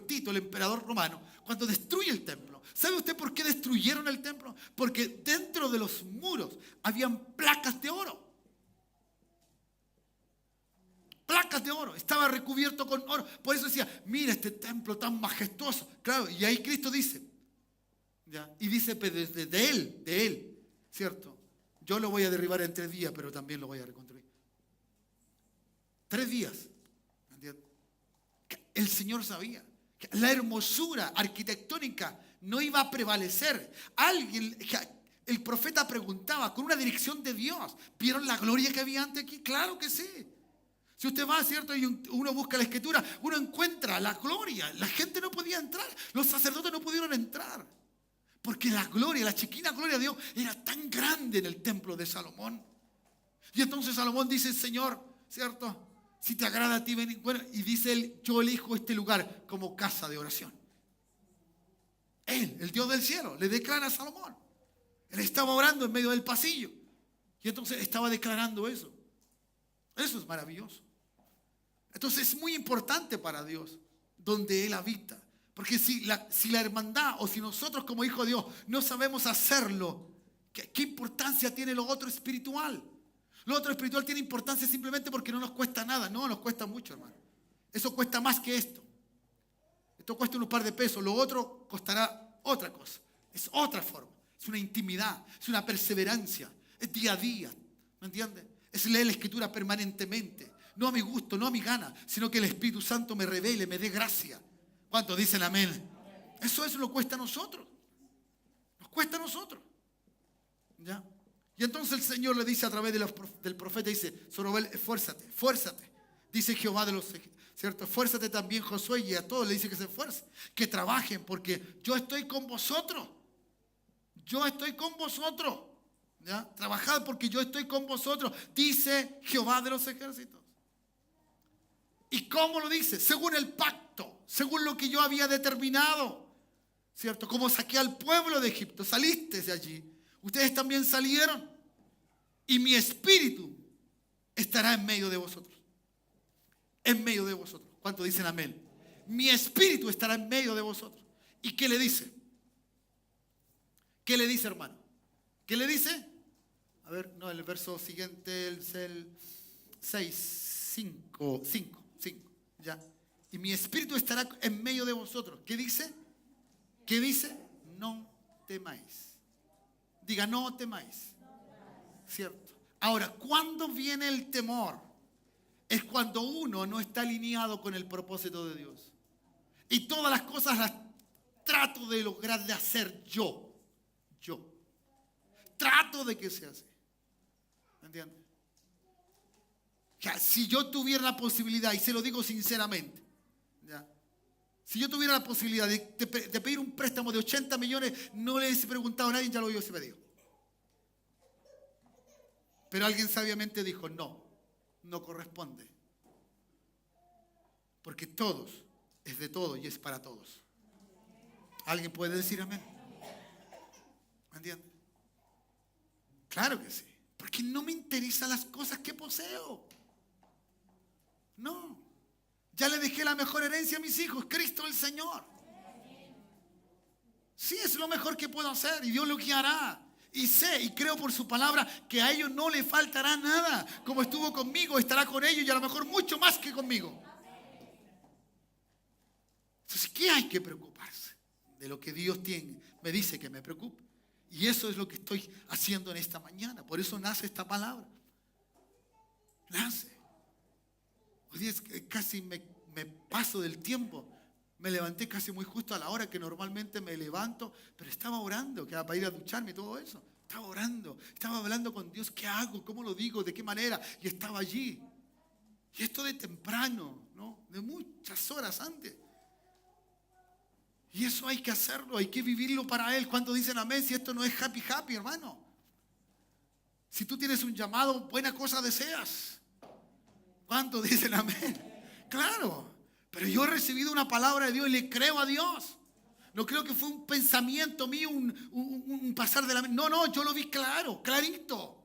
Tito, el emperador romano, cuando destruye el templo, ¿sabe usted por qué destruyeron el templo? Porque dentro de los muros habían placas de oro. Placas de oro, estaba recubierto con oro. Por eso decía, mira este templo tan majestuoso. Claro, y ahí Cristo dice, ¿ya? Y dice, pero de él, ¿cierto? Yo lo voy a derribar en 3 días, pero también lo voy a reconstruir. 3 días. ¿Entiendes? El Señor sabía que la hermosura arquitectónica no iba a prevalecer. El profeta preguntaba con una dirección de Dios, ¿vieron la gloria que había antes aquí? Claro que sí. Si usted va, ¿cierto? Y uno busca la escritura, uno encuentra la gloria. La gente no podía entrar, los sacerdotes no pudieron entrar. Porque la gloria, la chiquina gloria de Dios era tan grande en el templo de Salomón. Y entonces Salomón dice, Señor, ¿cierto? Si te agrada a ti, ven. Bueno, y dice él, yo elijo este lugar como casa de oración. Él, el Dios del cielo, le declara a Salomón. Él estaba orando en medio del pasillo. Y entonces estaba declarando eso. Eso es maravilloso. Entonces es muy importante para Dios donde Él habita. Porque si la hermandad o si nosotros como hijos de Dios no sabemos hacerlo, ¿qué importancia tiene lo otro espiritual? Lo otro espiritual tiene importancia simplemente porque no nos cuesta nada. No, nos cuesta mucho, hermano. Eso cuesta más que esto. Esto cuesta unos par de pesos. Lo otro costará otra cosa. Es otra forma. Es una intimidad. Es una perseverancia. Es día a día. ¿Me entiendes? Es leer la escritura permanentemente. No a mi gusto, no a mi gana, sino que el Espíritu Santo me revele, me dé gracia. ¿Cuántos dicen amén? Eso lo cuesta a nosotros. Nos cuesta a nosotros. ¿Ya? Y entonces el Señor le dice a través del profeta, dice, Zorobabel, esfuérzate. Dice Jehová de los ejércitos, ¿cierto? Esfuérzate también Josué, y a todos le dice que se esfuercen, que trabajen, porque yo estoy con vosotros. Yo estoy con vosotros. ¿Ya? Trabajad porque yo estoy con vosotros, dice Jehová de los ejércitos. ¿Y cómo lo dice? Según el pacto, según lo que yo había determinado, ¿cierto? Como saqué al pueblo de Egipto, saliste de allí, ustedes también salieron, y mi espíritu estará en medio de vosotros. En medio de vosotros. ¿Cuántos dicen amén? Mi espíritu estará en medio de vosotros. ¿Y qué le dice? ¿Qué le dice, hermano? ¿Qué le dice? A ver, no, el verso siguiente, el 6, 5, ya. Y mi espíritu estará en medio de vosotros. ¿Qué dice? ¿Qué dice? No temáis. Diga, no temáis. ¿Cierto? Ahora, ¿cuándo viene el temor? Es cuando uno no está alineado con el propósito de Dios. Y todas las cosas las trato de lograr de hacer yo. Yo. Trato de que sea así. ¿Me entiendes? Ya, si yo tuviera la posibilidad, y se lo digo sinceramente, ¿ya? Si yo tuviera la posibilidad de pedir un préstamo de 80 millones, no le hubiese preguntado a nadie, ya lo hubiese pedido. Pero alguien sabiamente dijo, no, no corresponde. Porque todos, es de todos y es para todos. ¿Alguien puede decir amén? ¿Me entiendes? Claro que sí. Porque no me interesan las cosas que poseo. No. Ya le dejé la mejor herencia a mis hijos, Cristo el Señor. Sí, es lo mejor que puedo hacer y Dios lo guiará. Y sé y creo por su palabra que a ellos no le faltará nada. Como estuvo conmigo, estará con ellos y a lo mejor mucho más que conmigo. Entonces, ¿qué hay que preocuparse? De lo que Dios me dice que me preocupe. Y eso es lo que estoy haciendo en esta mañana. Por eso nace esta palabra. Nace. Hoy día casi me paso del tiempo. Me levanté casi muy justo a la hora que normalmente me levanto, pero estaba orando, que era para ir a ducharme y todo eso. Estaba orando, estaba hablando con Dios, ¿qué hago? ¿Cómo lo digo? ¿De qué manera? Y estaba allí. Y esto de temprano, ¿no? De muchas horas antes. Y eso hay que hacerlo, hay que vivirlo para Él. ¿Cuántos dicen amén? Si esto no es happy, happy, hermano. Si tú tienes un llamado, buena cosa deseas. ¿Cuántos dicen amén? Claro. Pero yo he recibido una palabra de Dios y le creo a Dios. No creo que fue un pensamiento mío, un pasar de la mente. No, yo lo vi claro, clarito.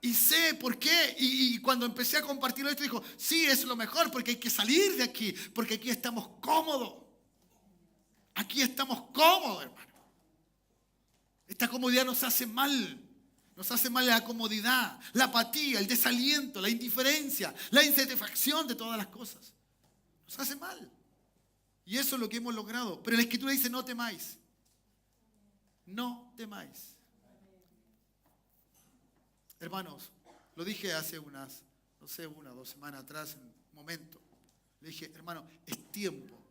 Y sé por qué. Y cuando empecé a compartirlo esto, dijo, sí, es lo mejor porque hay que salir de aquí. Porque aquí estamos cómodos. Aquí estamos cómodos, hermano. Esta comodidad nos hace mal. Nos hace mal la comodidad, la apatía, el desaliento, la indiferencia, la insatisfacción de todas las cosas. Nos hace mal. Y eso es lo que hemos logrado. Pero la Escritura dice, no temáis. No temáis. Hermanos, lo dije hace una o 2 semanas atrás, en un momento. Le dije, hermano, es tiempo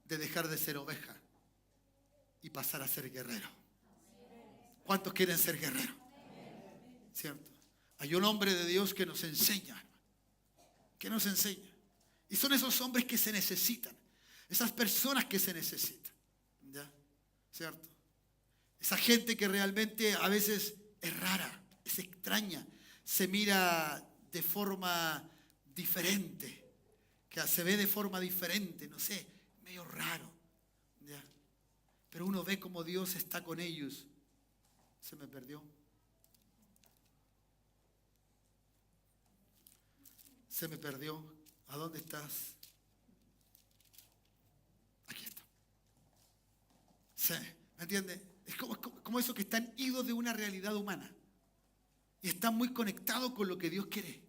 de dejar de ser oveja y pasar a ser guerrero. ¿Cuántos quieren ser guerreros? ¿Cierto? Hay un hombre de Dios que nos enseña. Que nos enseña. Y son esos hombres que se necesitan. Esas personas que se necesitan. ¿Ya? ¿Cierto? Esa gente que realmente a veces es rara, es extraña. Se mira de forma diferente. Que se ve de forma diferente. No sé, medio raro. ¿Ya? Pero uno ve como Dios está con ellos. Se me perdió. Se me perdió. ¿A dónde estás? Aquí está. Sí, ¿me entiendes? Es como eso que están idos de una realidad humana. Y están muy conectados con lo que Dios quiere.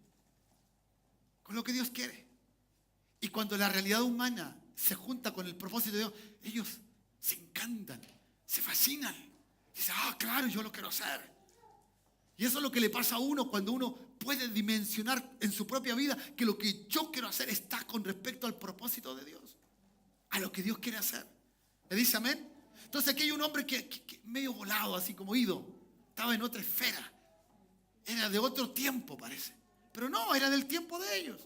Con lo que Dios quiere. Y cuando la realidad humana se junta con el propósito de Dios, ellos se encantan, se fascinan. Dicen, claro, yo lo quiero hacer. Y eso es lo que le pasa a uno cuando uno puede dimensionar en su propia vida que lo que yo quiero hacer está con respecto al propósito de Dios. A lo que Dios quiere hacer. ¿Me dice amén? Entonces aquí hay un hombre que medio volado, así como ido. Estaba en otra esfera. Era de otro tiempo, parece. Pero no, era del tiempo de ellos.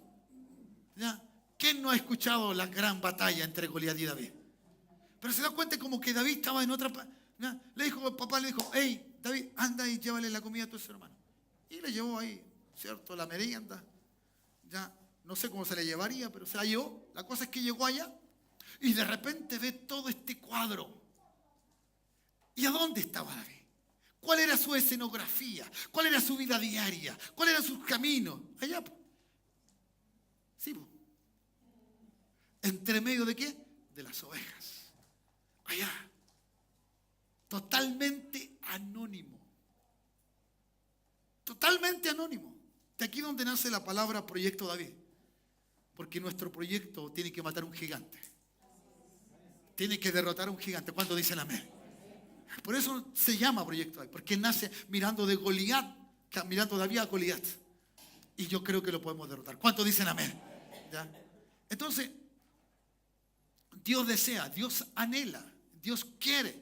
¿Ya? ¿Quién no ha escuchado la gran batalla entre Goliat y David? Pero se da cuenta como que David estaba en otra... ¿Ya? Le dijo, papá le dijo, hey, David, anda y llévale la comida a tus hermanos. Y le llevó ahí, ¿cierto? La merienda. Ya, no sé cómo se le llevaría, pero se la llevó. La cosa es que llegó allá y de repente ve todo este cuadro. ¿Y a dónde estaba David? ¿Cuál era su escenografía? ¿Cuál era su vida diaria? ¿Cuáles eran sus caminos? Allá. Sí, ¿entre medio de qué? De las ovejas. Allá. Totalmente anónimo. Totalmente anónimo. De aquí donde nace la palabra Proyecto David. Porque nuestro proyecto tiene que matar un gigante. tiene que derrotar a un gigante. ¿Cuántos dicen amén? Por eso se llama Proyecto Hay, porque nace mirando de Goliat, mirando David a Goliat. Y yo creo que lo podemos derrotar. ¿Cuántos dicen amén? ¿Ya? Entonces, Dios desea, Dios anhela, Dios quiere,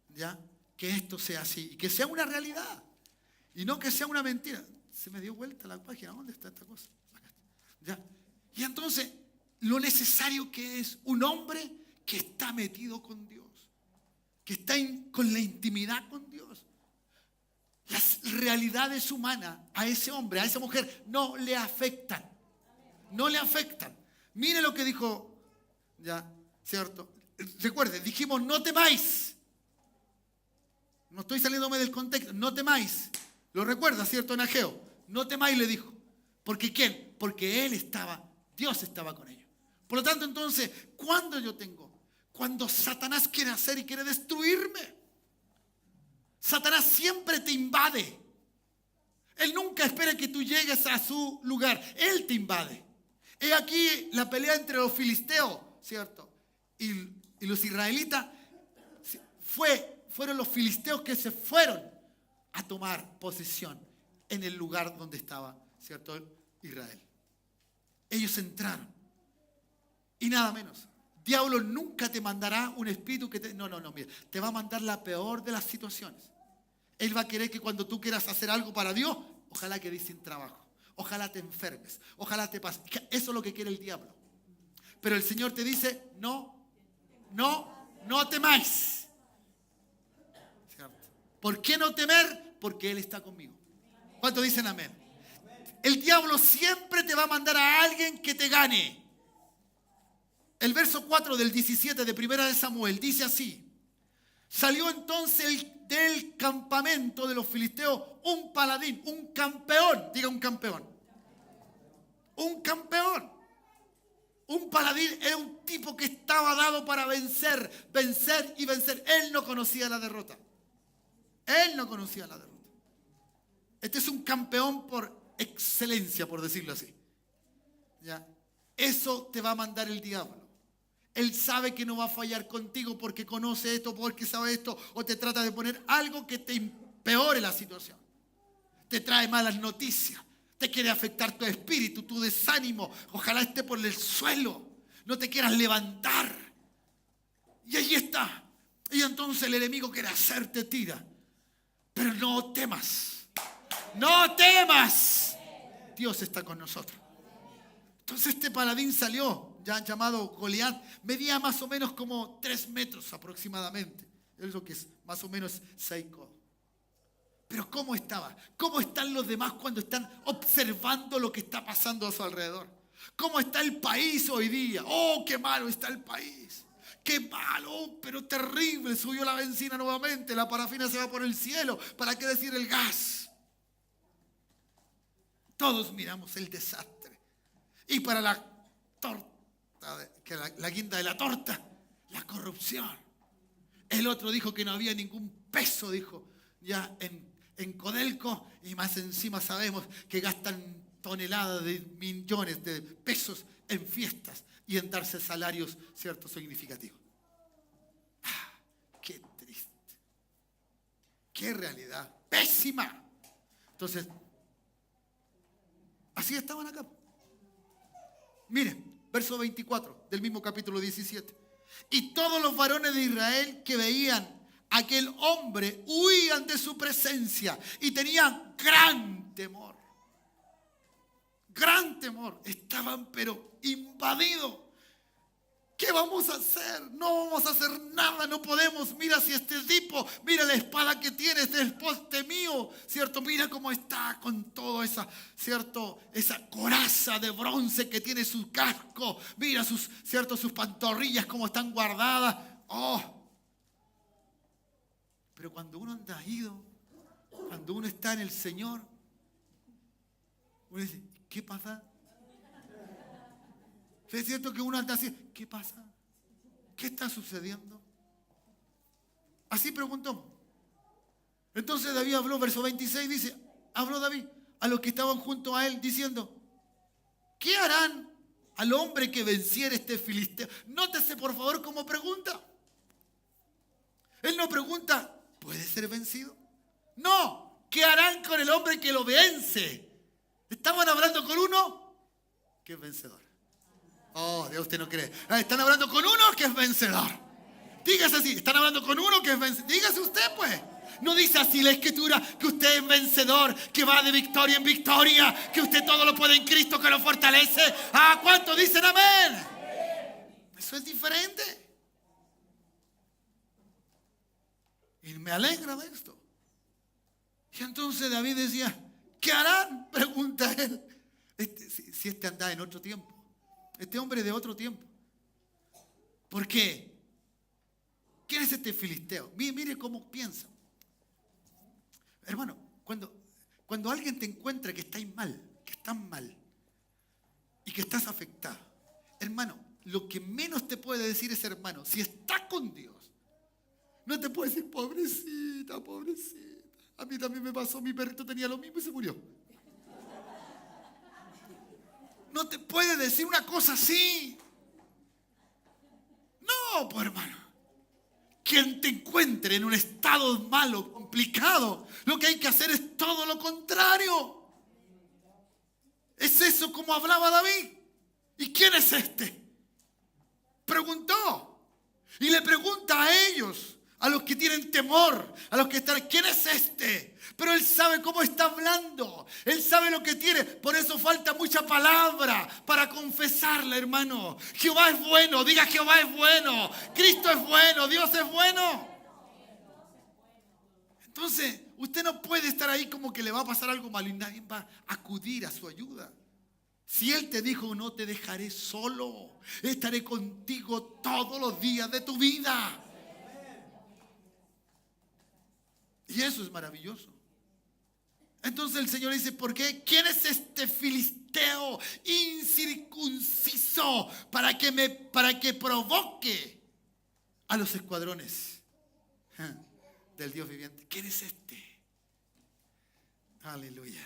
¿ya?, que esto sea así y que sea una realidad y no que sea una mentira. Se me dio vuelta la página. ¿Dónde está esta cosa? Acá está. ¿Ya? Y entonces, lo necesario que es un hombre que está metido con Dios, que está con la intimidad con Dios. Las realidades humanas a ese hombre, a esa mujer, no le afectan. No le afectan. Mire lo que dijo, ya, ¿cierto? Recuerden, dijimos, no temáis. No estoy saliéndome del contexto. No temáis. Lo recuerda, ¿cierto? En Ageo. No temáis, le dijo. ¿Porque quién? Porque él estaba, Dios estaba con ellos. Por lo tanto, entonces, ¿cuándo yo tengo? Cuando Satanás quiere hacer y quiere destruirme. Satanás siempre te invade. Él nunca espera que tú llegues a su lugar. Él te invade. He aquí la pelea entre los filisteos, ¿cierto?, y los israelitas. Fueron los filisteos que se fueron a tomar posesión en el lugar donde estaba, ¿cierto?, Israel. Ellos entraron. Y nada menos. Diablo nunca te mandará un espíritu que te... No, mira. Te va a mandar la peor de las situaciones. Él va a querer que cuando tú quieras hacer algo para Dios, ojalá quedes sin trabajo. Ojalá te enfermes. Ojalá te pase. Eso es lo que quiere el diablo. Pero el Señor te dice, no temáis. ¿Cierto? ¿Por qué no temer? Porque Él está conmigo. ¿Cuántos dicen amén? El diablo siempre te va a mandar a alguien que te gane. El verso 4 del 17 de 1 de Samuel dice así: salió entonces del campamento de los filisteos un paladín, un campeón. Diga un campeón. Un campeón. Un paladín era un tipo que estaba dado para vencer, vencer y vencer. Él no conocía la derrota. Él no conocía la derrota. Este es un campeón por excelencia, por decirlo así. ¿Ya? Eso te va a mandar el diablo. Él sabe que no va a fallar contigo porque conoce esto, porque sabe esto, o te trata de poner algo que te empeore la situación. Te trae malas noticias, te quiere afectar tu espíritu, tu desánimo. Ojalá esté por el suelo, no te quieras levantar. Y allí está. Y entonces el enemigo quiere hacerte tira. Pero no temas, no temas. Dios está con nosotros. Entonces este paladín salió, ya llamado Goliat, medía más o menos como 3 metros aproximadamente. Es lo que es más o menos 6 codos. Pero ¿cómo estaba? ¿Cómo están los demás cuando están observando lo que está pasando a su alrededor? ¿Cómo está el país hoy día? ¡Oh, qué malo está el país! ¡Qué malo! Pero terrible. Subió la benzina nuevamente, la parafina se va por el cielo. ¿Para qué decir el gas? Todos miramos el desastre. Y para la torta, la guinda de la torta, la corrupción. El otro dijo que no había ningún peso, dijo, ya en Codelco, y más encima sabemos que gastan toneladas de millones de pesos en fiestas y en darse salarios, cierto, significativos. Qué triste. Qué realidad pésima. Entonces, así estaban acá. Miren, verso 24 del mismo capítulo 17. Y todos los varones de Israel que veían a aquel hombre huían de su presencia y tenían gran temor. Gran temor. Estaban pero invadidos. ¿Qué vamos a hacer? No vamos a hacer nada, no podemos. Mira si este tipo, mira la espada que tiene, este es el poste mío, ¿cierto? Mira cómo está con todo esa, ¿cierto? Esa coraza de bronce que tiene su casco. Mira sus, ¿cierto? Sus pantorrillas cómo están guardadas. Oh. Pero cuando uno anda ido, cuando uno está en el Señor, uno dice, ¿qué pasa? ¿Es cierto que uno anda así? ¿Qué pasa? ¿Qué está sucediendo? Así preguntó. Entonces David habló, verso 26 dice, habló David a los que estaban junto a él diciendo, ¿qué harán al hombre que venciera este filisteo? Nótese por favor cómo pregunta. Él no pregunta, ¿puede ser vencido? No, ¿qué harán con el hombre que lo vence? Estaban hablando con uno que es vencedor. Oh, Dios, usted no cree. Están hablando con uno que es vencedor. Dígase así, están hablando con uno que es vencedor. Dígase usted, pues. No dice así la Escritura que usted es vencedor, que va de victoria en victoria, que usted todo lo puede en Cristo que lo fortalece. ¿A cuánto dicen amén? Eso es diferente. Y me alegra de esto. Y entonces David decía, ¿qué harán? Pregunta él. Si este anda en otro tiempo. Este hombre de otro tiempo. ¿Por qué? ¿Quién es este filisteo? Mire cómo piensa. Hermano, cuando alguien te encuentra que estáis mal, que estás mal y que estás afectado, hermano, lo que menos te puede decir ese hermano, si está con Dios, no te puede decir, pobrecita, pobrecita. A mí también me pasó, mi perrito tenía lo mismo y se murió. No te puede decir una cosa así. No, pues hermano. Quien te encuentre en un estado malo, complicado, lo que hay que hacer es todo lo contrario. Es eso como hablaba David. ¿Y quién es este? Preguntó. Y le pregunta a ellos, a los que tienen temor, a los que están, ¿quién es este? Pero él sabe cómo está hablando, él sabe lo que tiene, por eso falta mucha palabra para confesarla, hermano. Jehová es bueno, diga Jehová es bueno, Cristo es bueno, Dios es bueno. Entonces, usted no puede estar ahí como que le va a pasar algo malo y nadie va a acudir a su ayuda. Si Él te dijo, no te dejaré solo, estaré contigo todos los días de tu vida. Y eso es maravilloso. Entonces el Señor dice, ¿por qué? ¿Quién es este filisteo incircunciso para que provoque a los escuadrones del Dios viviente? ¿Quién es este? Aleluya.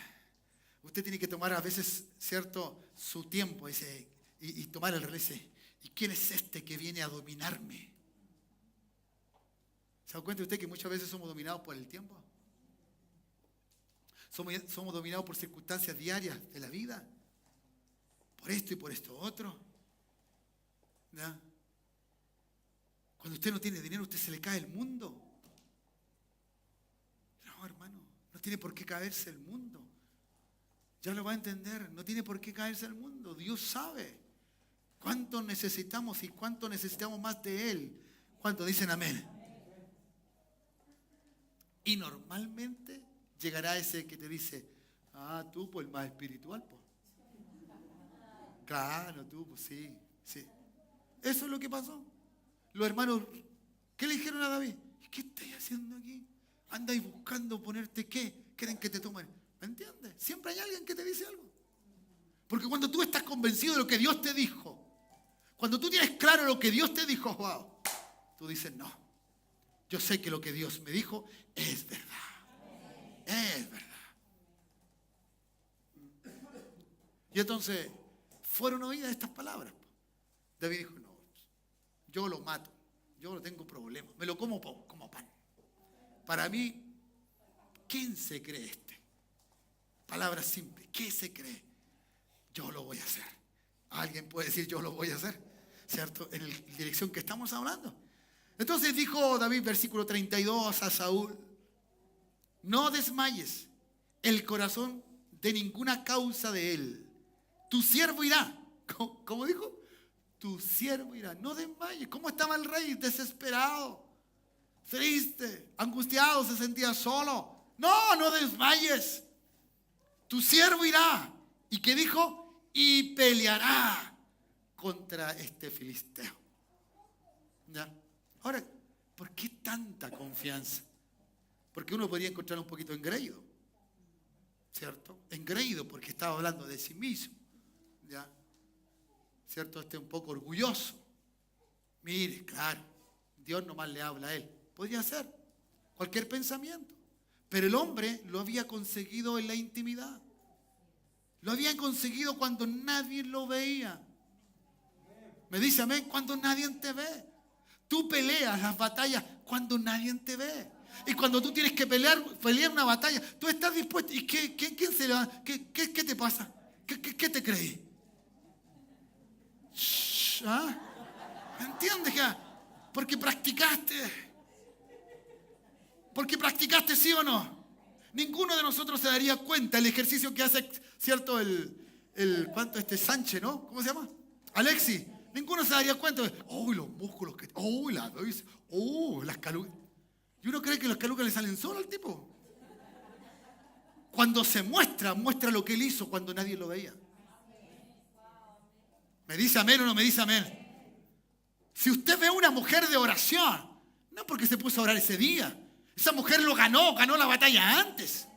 Usted tiene que tomar a veces, ¿cierto?, su tiempo y tomar el relevo. ¿Y quién es este que viene a dominarme? ¿Se da cuenta usted que muchas veces somos dominados por el tiempo? Somos dominados por circunstancias diarias de la vida. Por esto y por esto otro. ¿Ya? Cuando usted no tiene dinero, usted se le cae el mundo. No, hermano, no tiene por qué caerse el mundo. Ya lo va a entender, no tiene por qué caerse el mundo. Dios sabe cuánto necesitamos y cuánto necesitamos más de Él. ¿Cuánto dicen amén? Y normalmente llegará ese que te dice, tú pues el más espiritual, pues. Claro, tú pues sí. Eso es lo que pasó. Los hermanos, ¿qué le dijeron a David? ¿Qué estás haciendo aquí? Andáis buscando ponerte qué, quieren que te tomen. ¿Me entiendes? Siempre hay alguien que te dice algo. Porque cuando tú estás convencido de lo que Dios te dijo, cuando tú tienes claro lo que Dios te dijo, wow, tú dices, no, yo sé que lo que Dios me dijo es verdad. Es verdad. Y entonces fueron oídas estas palabras. David dijo, no, yo lo mato, yo no tengo problema, me lo como pan. Para mí, ¿quién se cree este? Palabras simples, ¿qué se cree? Yo lo voy a hacer. Alguien puede decir, yo lo voy a hacer, ¿cierto? En la dirección que estamos hablando. Entonces dijo David, versículo 32, a Saúl, no desmayes el corazón de ninguna causa de él. Tu siervo irá. ¿Cómo dijo? Tu siervo irá. No desmayes. ¿Cómo estaba el rey? Desesperado, triste, angustiado, se sentía solo. No desmayes. Tu siervo irá. ¿Y qué dijo? Y peleará contra este filisteo. ¿Ya? Ahora, ¿por qué tanta confianza? Porque uno podría encontrar un poquito engreído, ¿cierto? Engreído porque estaba hablando de sí mismo, ¿ya? ¿Cierto? Un poco orgulloso. Mire, claro, Dios nomás le habla a él. Podría ser cualquier pensamiento. Pero el hombre lo había conseguido en la intimidad. Lo había conseguido cuando nadie lo veía. Me dice amén, cuando nadie te ve. Tú peleas las batallas cuando nadie te ve. Y cuando tú tienes que pelear una batalla, tú estás dispuesto. ¿Y quién se va? ¿Qué te pasa? ¿Qué te crees? ¿Ah? ¿Entiendes? Porque practicaste. Porque practicaste, ¿sí o no? Ninguno de nosotros se daría cuenta el ejercicio que hace, ¿cierto? ¿Cuánto? Sánchez, ¿no? ¿Cómo se llama? Alexis. Ninguno se daría cuenta de, los músculos que, las calugas. Y uno cree que las calugas le salen solo al tipo. Cuando se muestra lo que él hizo cuando nadie lo veía. ¿Me dice amén o no me dice amén? Si usted ve a una mujer de oración, no porque se puso a orar ese día. Esa mujer lo ganó la batalla antes.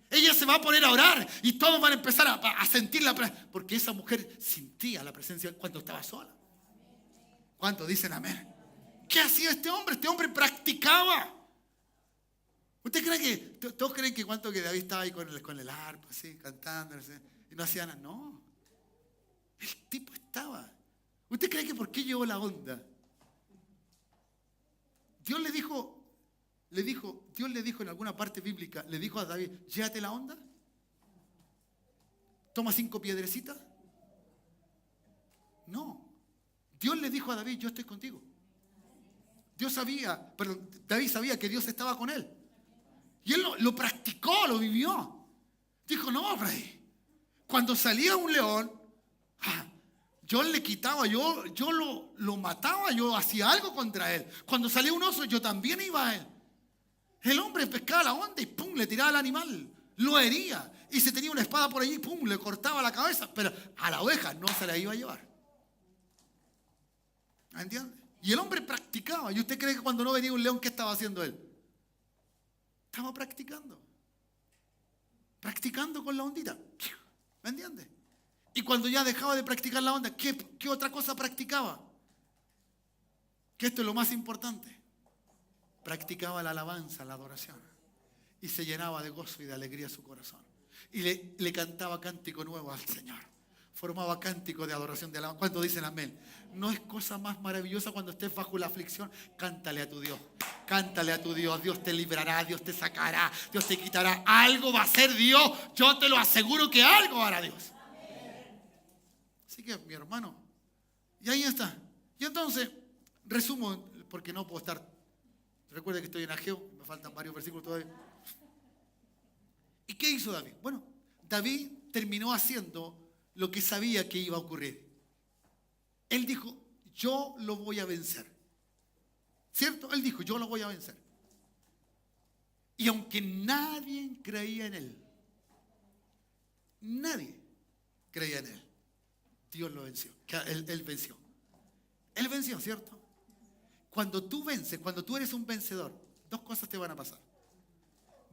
Ella se va a poner a orar y todos van a empezar a sentir la presencia. Porque esa mujer sentía la presencia cuando estaba sola. ¿Cuántos dicen amén? ¿Qué hacía este hombre? Este hombre practicaba. ¿Usted cree que, todos creen que cuánto que David estaba ahí con el arpa, así, cantando, así, y no hacía nada? No. El tipo estaba. ¿Usted cree que por qué llevó la onda? Dios le dijo en alguna parte bíblica, le dijo a David, llévate la onda, toma 5 piedrecitas. No. Dios le dijo a David, yo estoy contigo. David sabía que Dios estaba con él. Y él lo practicó, lo vivió. Dijo, no, rey. Cuando salía un león, yo le quitaba, yo lo mataba, yo hacía algo contra él. Cuando salía un oso, yo también iba a él. El hombre pescaba la onda y pum, le tiraba al animal. Lo hería. Y si tenía una espada por allí, pum, le cortaba la cabeza. Pero a la oveja no se la iba a llevar. ¿Entiende? Y el hombre practicaba. ¿Y usted cree que cuando no venía un león, qué estaba haciendo él? Estaba practicando. Practicando con la ondita. ¿Me entiende? Y cuando ya dejaba de practicar la onda, ¿qué otra cosa practicaba? Que esto es lo más importante. Practicaba la alabanza, la adoración. Y se llenaba de gozo y de alegría su corazón. Y le cantaba cántico nuevo al Señor. Formaba cántico de adoración, de alabanza. ¿Cuántos dicen amén? ¿No es cosa más maravillosa cuando estés bajo la aflicción? Cántale a tu Dios. Cántale a tu Dios. Dios te librará, Dios te sacará, Dios te quitará. Algo va a hacer Dios. Yo te lo aseguro que algo hará Dios. Así que, mi hermano, y ahí está. Y entonces, resumo, porque no puedo estar. Recuerde que estoy en Ageo, me faltan varios versículos todavía. ¿Y qué hizo David? Bueno, David terminó haciendo lo que sabía que iba a ocurrir. Él dijo, yo lo voy a vencer. ¿Cierto? Él dijo, yo lo voy a vencer. Y aunque nadie creía en él, nadie creía en él, Dios lo venció. Él venció. Él venció, ¿cierto? Cuando tú vences, cuando tú eres un vencedor, 2 cosas te van a pasar.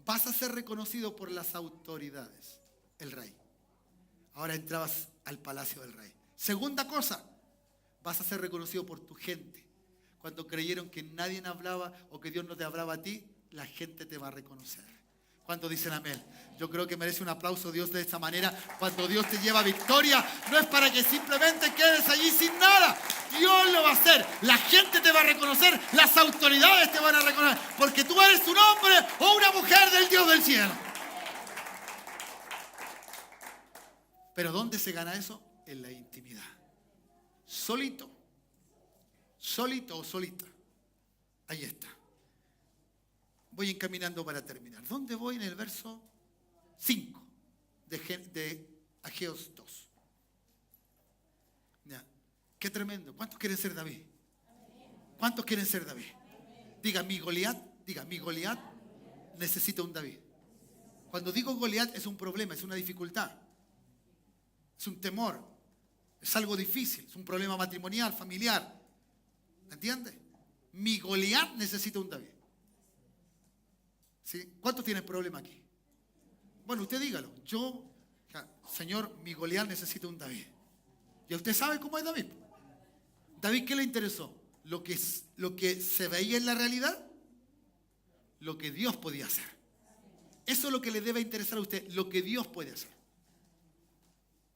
Vas a ser reconocido por las autoridades, el rey. Ahora entrabas al palacio del rey. Segunda cosa, vas a ser reconocido por tu gente. Cuando creyeron que nadie hablaba o que Dios no te hablaba a ti, la gente te va a reconocer. ¿Cuántos dicen amén? Yo creo que merece un aplauso Dios de esta manera. Cuando Dios te lleva victoria, no es para que simplemente quedes allí sin nada. Dios lo va a hacer. La gente te va a reconocer. Las autoridades te van a reconocer. Porque tú eres un hombre o una mujer del Dios del cielo. Pero ¿dónde se gana eso? En la intimidad. Solito. Solito o solita. Ahí está. Voy encaminando para terminar. ¿Dónde voy? En el verso 5 de Ageos 2. Ya. Qué tremendo. ¿Cuántos quieren ser David? ¿Cuántos quieren ser David? Diga, mi Goliat necesita un David. Cuando digo Goliat es un problema, es una dificultad. Es un temor. Es algo difícil. Es un problema matrimonial, familiar. ¿Entiende? Mi Goliat necesita un David. ¿Sí? ¿Cuántos tienen problema aquí? Bueno, usted dígalo. Señor, mi Goliat necesita un David. ¿Y usted sabe cómo es David? ¿David qué le interesó? Lo que se veía en la realidad, lo que Dios podía hacer. Eso es lo que le debe interesar a usted, lo que Dios puede hacer.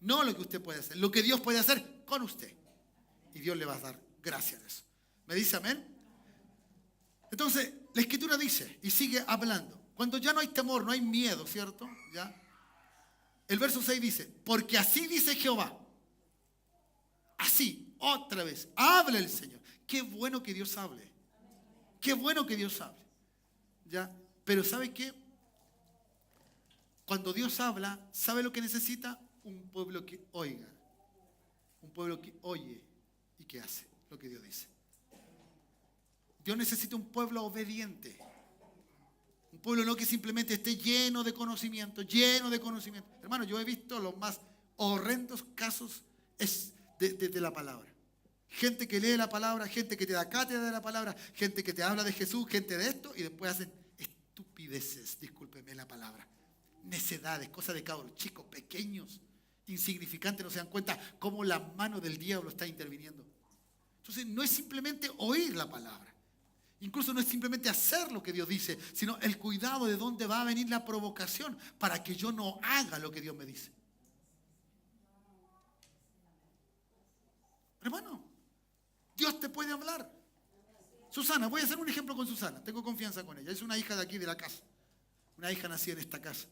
No lo que usted puede hacer, lo que Dios puede hacer con usted. Y Dios le va a dar gracias a eso. ¿Me dice amén? Entonces, la Escritura dice, y sigue hablando, cuando ya no hay temor, no hay miedo, ¿cierto? ¿Ya? El verso 6 dice, porque así dice Jehová. Así, otra vez, habla el Señor. Qué bueno que Dios hable. Qué bueno que Dios hable. ¿Ya? Pero ¿sabe qué? Cuando Dios habla, ¿sabe lo que necesita? Un pueblo que oiga. Un pueblo que oye y que hace lo que Dios dice. Dios necesita un pueblo obediente. Un pueblo no que simplemente esté lleno de conocimiento, lleno de conocimiento. Hermano, yo he visto los más horrendos casos de la palabra. Gente que lee la palabra, gente que te da cátedra de la palabra, gente que te habla de Jesús, gente de esto, y después hacen estupideces, discúlpeme la palabra. Necedades, cosas de cabros chicos, pequeños, insignificantes, no se dan cuenta cómo la mano del diablo está interviniendo. Entonces no es simplemente oír la palabra, incluso no es simplemente hacer lo que Dios dice, sino el cuidado de dónde va a venir la provocación para que yo no haga lo que Dios me dice. Hermano, Dios te puede hablar. Susana, voy a hacer un ejemplo con Susana, tengo confianza con ella, es una hija de aquí de la casa, una hija nacida en esta casa.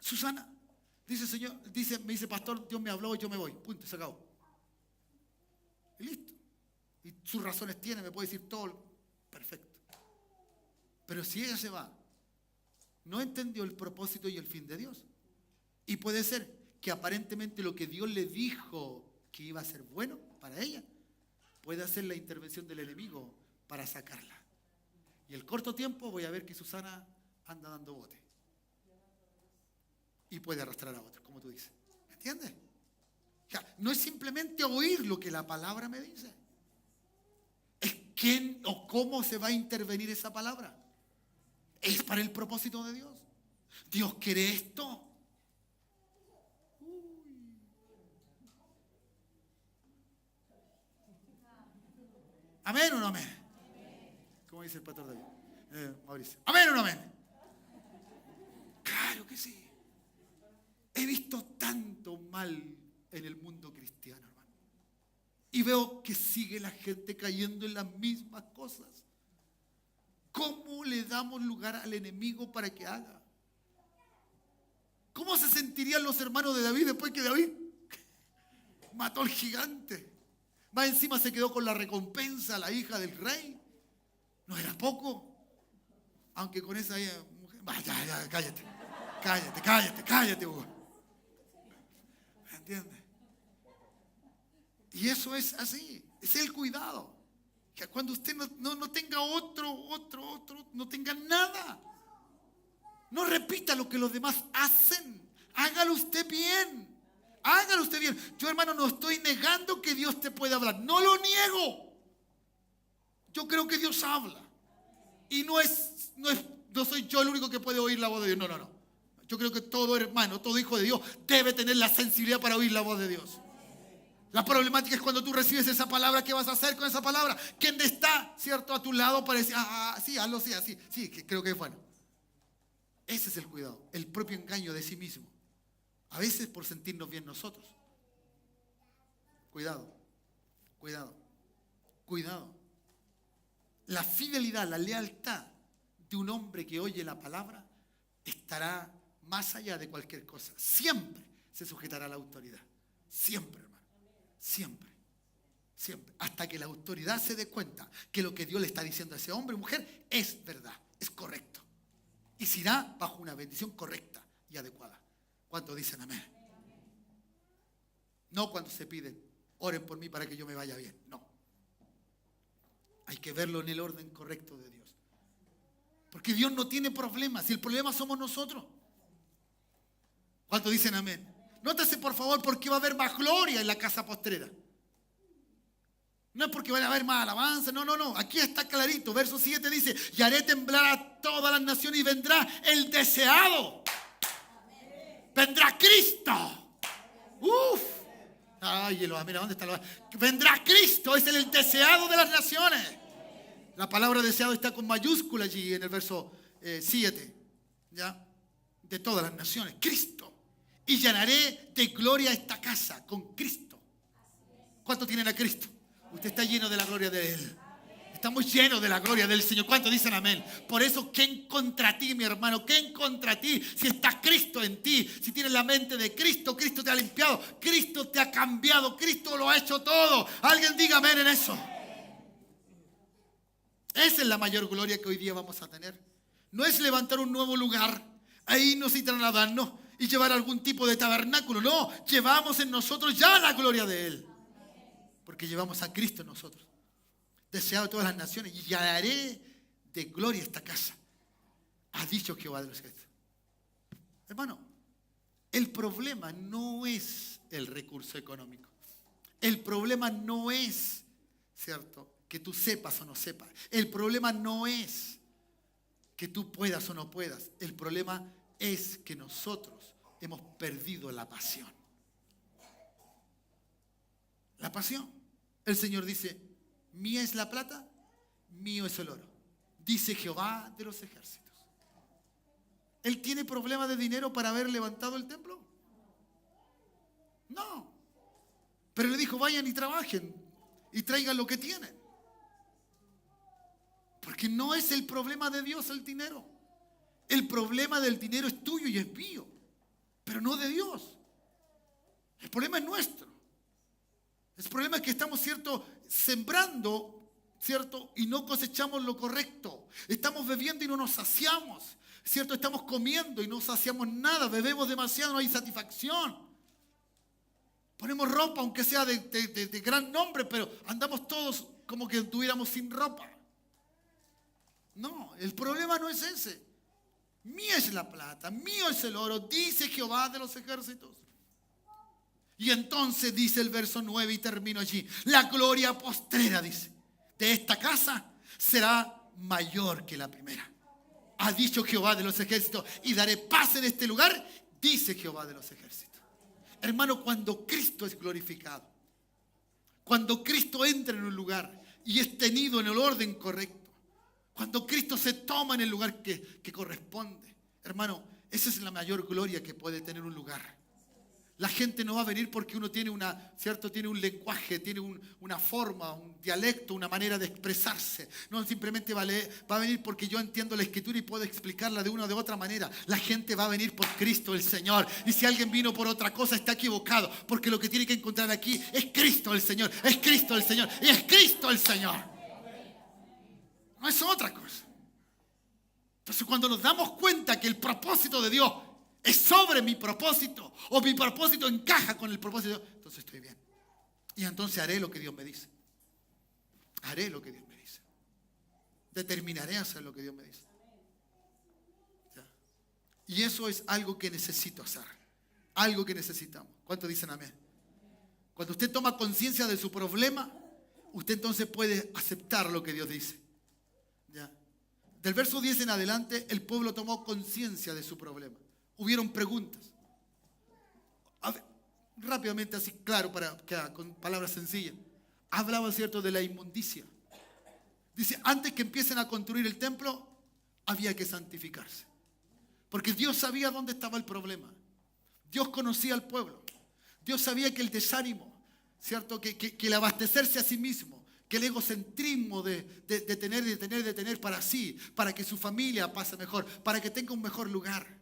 Susana, dice Señor, me dice pastor, Dios me habló y yo me voy, punto, se acabó. Y listo. Y sus razones tiene, me puede decir todo, perfecto. Pero si ella se va, no entendió el propósito y el fin de Dios. Y puede ser que aparentemente lo que Dios le dijo que iba a ser bueno para ella, puede hacer la intervención del enemigo para sacarla. Y el corto tiempo voy a ver que Susana anda dando bote. Y puede arrastrar a otros, como tú dices. ¿Me entiendes? O sea, no es simplemente oír lo que la palabra me dice. Es quién o cómo se va a intervenir esa palabra. Es para el propósito de Dios. Dios quiere esto. ¿Amén o no amén? ¿Cómo dice el pastor David? Mauricio. ¿Amén o no amén? Claro que sí. He visto tanto mal en el mundo cristiano, hermano. Y veo que sigue la gente cayendo en las mismas cosas. ¿Cómo le damos lugar al enemigo para que haga? ¿Cómo se sentirían los hermanos de David después que David mató al gigante? Más encima se quedó con la recompensa, la hija del rey. No era poco. Aunque con esa mujer... Ya, cállate, Hugo. ¿Me entiendes? Y eso es así. Es el cuidado. Que cuando usted no tenga otro, no tenga nada. No repita lo que los demás hacen. Hágalo usted bien. Hágalo usted bien. Yo, hermano, no estoy negando que Dios te puede hablar. No lo niego. Yo creo que Dios habla. Y no soy yo el único que puede oír la voz de Dios. No. Yo creo que todo hermano, todo hijo de Dios debe tener la sensibilidad para oír la voz de Dios. La problemática es cuando tú recibes esa palabra, ¿qué vas a hacer con esa palabra? ¿Quién está, cierto, a tu lado para decir, sí, hazlo, sí, así, sí, creo que es bueno? Ese es el cuidado, el propio engaño de sí mismo. A veces por sentirnos bien nosotros. Cuidado. La fidelidad, la lealtad de un hombre que oye la palabra estará más allá de cualquier cosa. Siempre se sujetará a la autoridad. Siempre, hermano. Siempre. Hasta que la autoridad se dé cuenta que lo que Dios le está diciendo a ese hombre o mujer es verdad, es correcto. Y se irá bajo una bendición correcta y adecuada. ¿Cuántos dicen amén? No cuando se piden, oren por mí para que yo me vaya bien. No. Hay que verlo en el orden correcto de Dios. Porque Dios no tiene problemas. Y el problema somos nosotros. ¿Cuántos dicen amén? Nótese por favor porque va a haber más gloria en la casa postrera. No es porque van a haber más alabanza. No. Aquí está clarito. Verso 7 dice, y haré temblar a todas las naciones y vendrá el deseado. Vendrá Cristo. Ay, mira, ¿dónde está el? Vendrá Cristo, es el deseado de las naciones. La palabra deseado está con mayúscula allí en el verso 7. ¿Ya? De todas las naciones. Cristo. Y llenaré de gloria esta casa con Cristo. ¿Cuántos tienen a Cristo? Usted está lleno de la gloria de Él. Estamos llenos de la gloria del Señor. ¿Cuántos dicen amén? Por eso, ¿quién contra ti, mi hermano? ¿Quién contra ti? Si está Cristo en ti, si tienes la mente de Cristo, Cristo te ha limpiado, Cristo te ha cambiado, Cristo lo ha hecho todo. Alguien diga amén en eso. Esa es la mayor gloria que hoy día vamos a tener. No es levantar un nuevo lugar, e irnos y trasladarnos y llevar algún tipo de tabernáculo. No, llevamos en nosotros ya la gloria de Él. Porque llevamos a Cristo en nosotros. Deseado de todas las naciones, y llenaré de gloria esta casa, ha dicho Jehová de los ejércitos. Hermano, el problema no es el recurso económico. El problema no es, ¿cierto?, que tú sepas o no sepas. El problema no es que tú puedas o no puedas. El problema es que nosotros hemos perdido la pasión. La pasión. El Señor dice: mía es la plata, mío es el oro, dice Jehová de los ejércitos. ¿Él tiene problema de dinero para haber levantado el templo? No. Pero le dijo: vayan y trabajen y traigan lo que tienen. Porque no es el problema de Dios el dinero. El problema del dinero es tuyo y es mío, pero no de Dios. El problema es nuestro. El problema es que estamos, ¿cierto?, sembrando, ¿cierto?, y no cosechamos lo correcto. Estamos bebiendo y no nos saciamos, ¿cierto? Estamos comiendo y no saciamos nada. Bebemos demasiado, no hay satisfacción. Ponemos ropa, aunque sea de gran nombre, pero andamos todos como que estuviéramos sin ropa. No, el problema no es ese. Mía es la plata, mío es el oro, dice Jehová de los ejércitos. Y entonces dice el verso 9, y termino allí: la gloria postrera, dice, de esta casa será mayor que la primera. Ha dicho Jehová de los ejércitos: y daré paz en este lugar, dice Jehová de los ejércitos. Hermano, cuando Cristo es glorificado, cuando Cristo entra en un lugar y es tenido en el orden correcto, cuando Cristo se toma en el lugar que corresponde, hermano, esa es la mayor gloria que puede tener un lugar. La gente no va a venir porque uno tiene tiene un lenguaje, tiene una forma, un dialecto, una manera de expresarse. No simplemente va a venir porque yo entiendo la Escritura y puedo explicarla de una o de otra manera. La gente va a venir por Cristo el Señor. Y si alguien vino por otra cosa, está equivocado. Porque lo que tiene que encontrar aquí es Cristo el Señor. Es Cristo el Señor. Y es Cristo el Señor. No es otra cosa. Entonces, cuando nos damos cuenta que el propósito de Dios es sobre mi propósito, o mi propósito encaja con el propósito, entonces estoy bien. Y entonces haré lo que Dios me dice. Haré lo que Dios me dice. Determinaré a hacer lo que Dios me dice. ¿Ya? Y eso es algo que necesito hacer. Algo que necesitamos. ¿Cuántos dicen amén? Cuando usted toma conciencia de su problema, usted entonces puede aceptar lo que Dios dice. ¿Ya? Del verso 10 en adelante, el pueblo tomó conciencia de su problema. Hubieron preguntas. A ver, rápidamente, así claro, con palabras sencillas. Hablaba, ¿cierto?, de la inmundicia. Dice: antes que empiecen a construir el templo, había que santificarse. Porque Dios sabía dónde estaba el problema. Dios conocía al pueblo. Dios sabía que el desánimo, ¿cierto?, que el abastecerse a sí mismo, que el egocentrismo de tener para sí, para que su familia pase mejor, para que tenga un mejor lugar.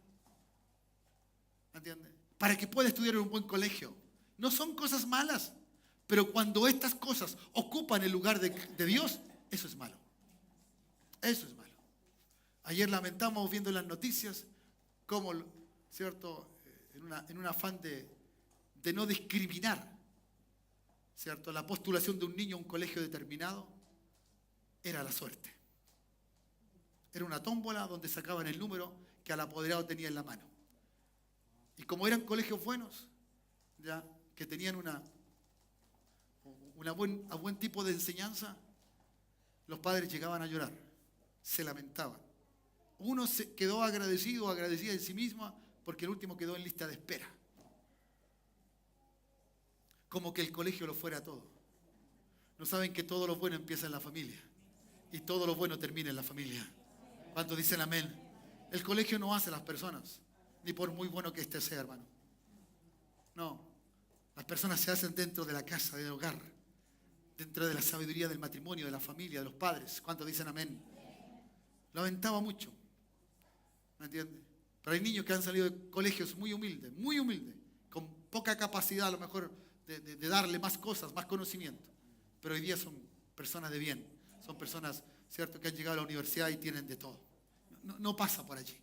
¿Entiendes? Para que pueda estudiar en un buen colegio. No son cosas malas, pero cuando estas cosas ocupan el lugar de Dios, eso es malo. Eso es malo. Ayer lamentamos viendo las noticias cómo, ¿cierto?, en un afán de no discriminar, ¿cierto?, la postulación de un niño a un colegio determinado era la suerte. Era una tómbola donde sacaban el número que al apoderado tenía en la mano. Y como eran colegios buenos, ya, que tenían a buen tipo de enseñanza, los padres llegaban a llorar, se lamentaban. Uno se quedó agradecida en sí misma porque el último quedó en lista de espera. Como que el colegio lo fuera todo. No saben que todo lo bueno empieza en la familia y todo lo bueno termina en la familia. ¿Cuántos dicen amén? El colegio no hace a las personas, ni por muy bueno que éste sea, hermano. No, las personas se hacen dentro de la casa, del hogar, dentro de la sabiduría del matrimonio, de la familia, de los padres. ¿Cuántos dicen amén? Lo aventaba mucho. ¿Me entiendes? Pero hay niños que han salido de colegios muy humildes, con poca capacidad a lo mejor de darle más cosas, más conocimiento. Pero hoy día son personas de bien, son personas, ¿cierto?, que han llegado a la universidad y tienen de todo. No pasa por allí,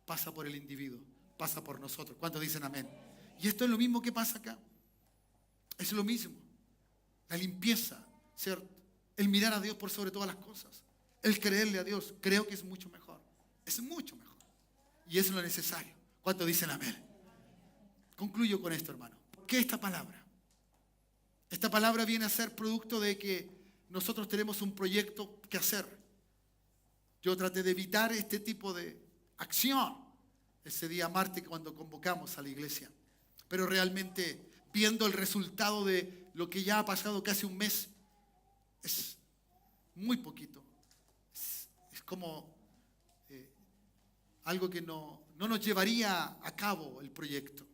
pasa por el individuo, pasa por nosotros. ¿Cuántos dicen amén? Y esto es lo mismo que pasa acá. Es lo mismo. La limpieza, ¿cierto? El mirar a Dios por sobre todas las cosas. El creerle a Dios, creo que es mucho mejor. Es mucho mejor. Y es lo necesario. ¿Cuántos dicen amén? Concluyo con esto, hermano. ¿Por qué esta palabra? Esta palabra viene a ser producto de que nosotros tenemos un proyecto que hacer. Yo traté de evitar este tipo de acción ese día martes cuando convocamos a la iglesia. Pero realmente, viendo el resultado de lo que ya ha pasado casi un mes, es muy poquito. Es como algo que no nos llevaría a cabo el proyecto.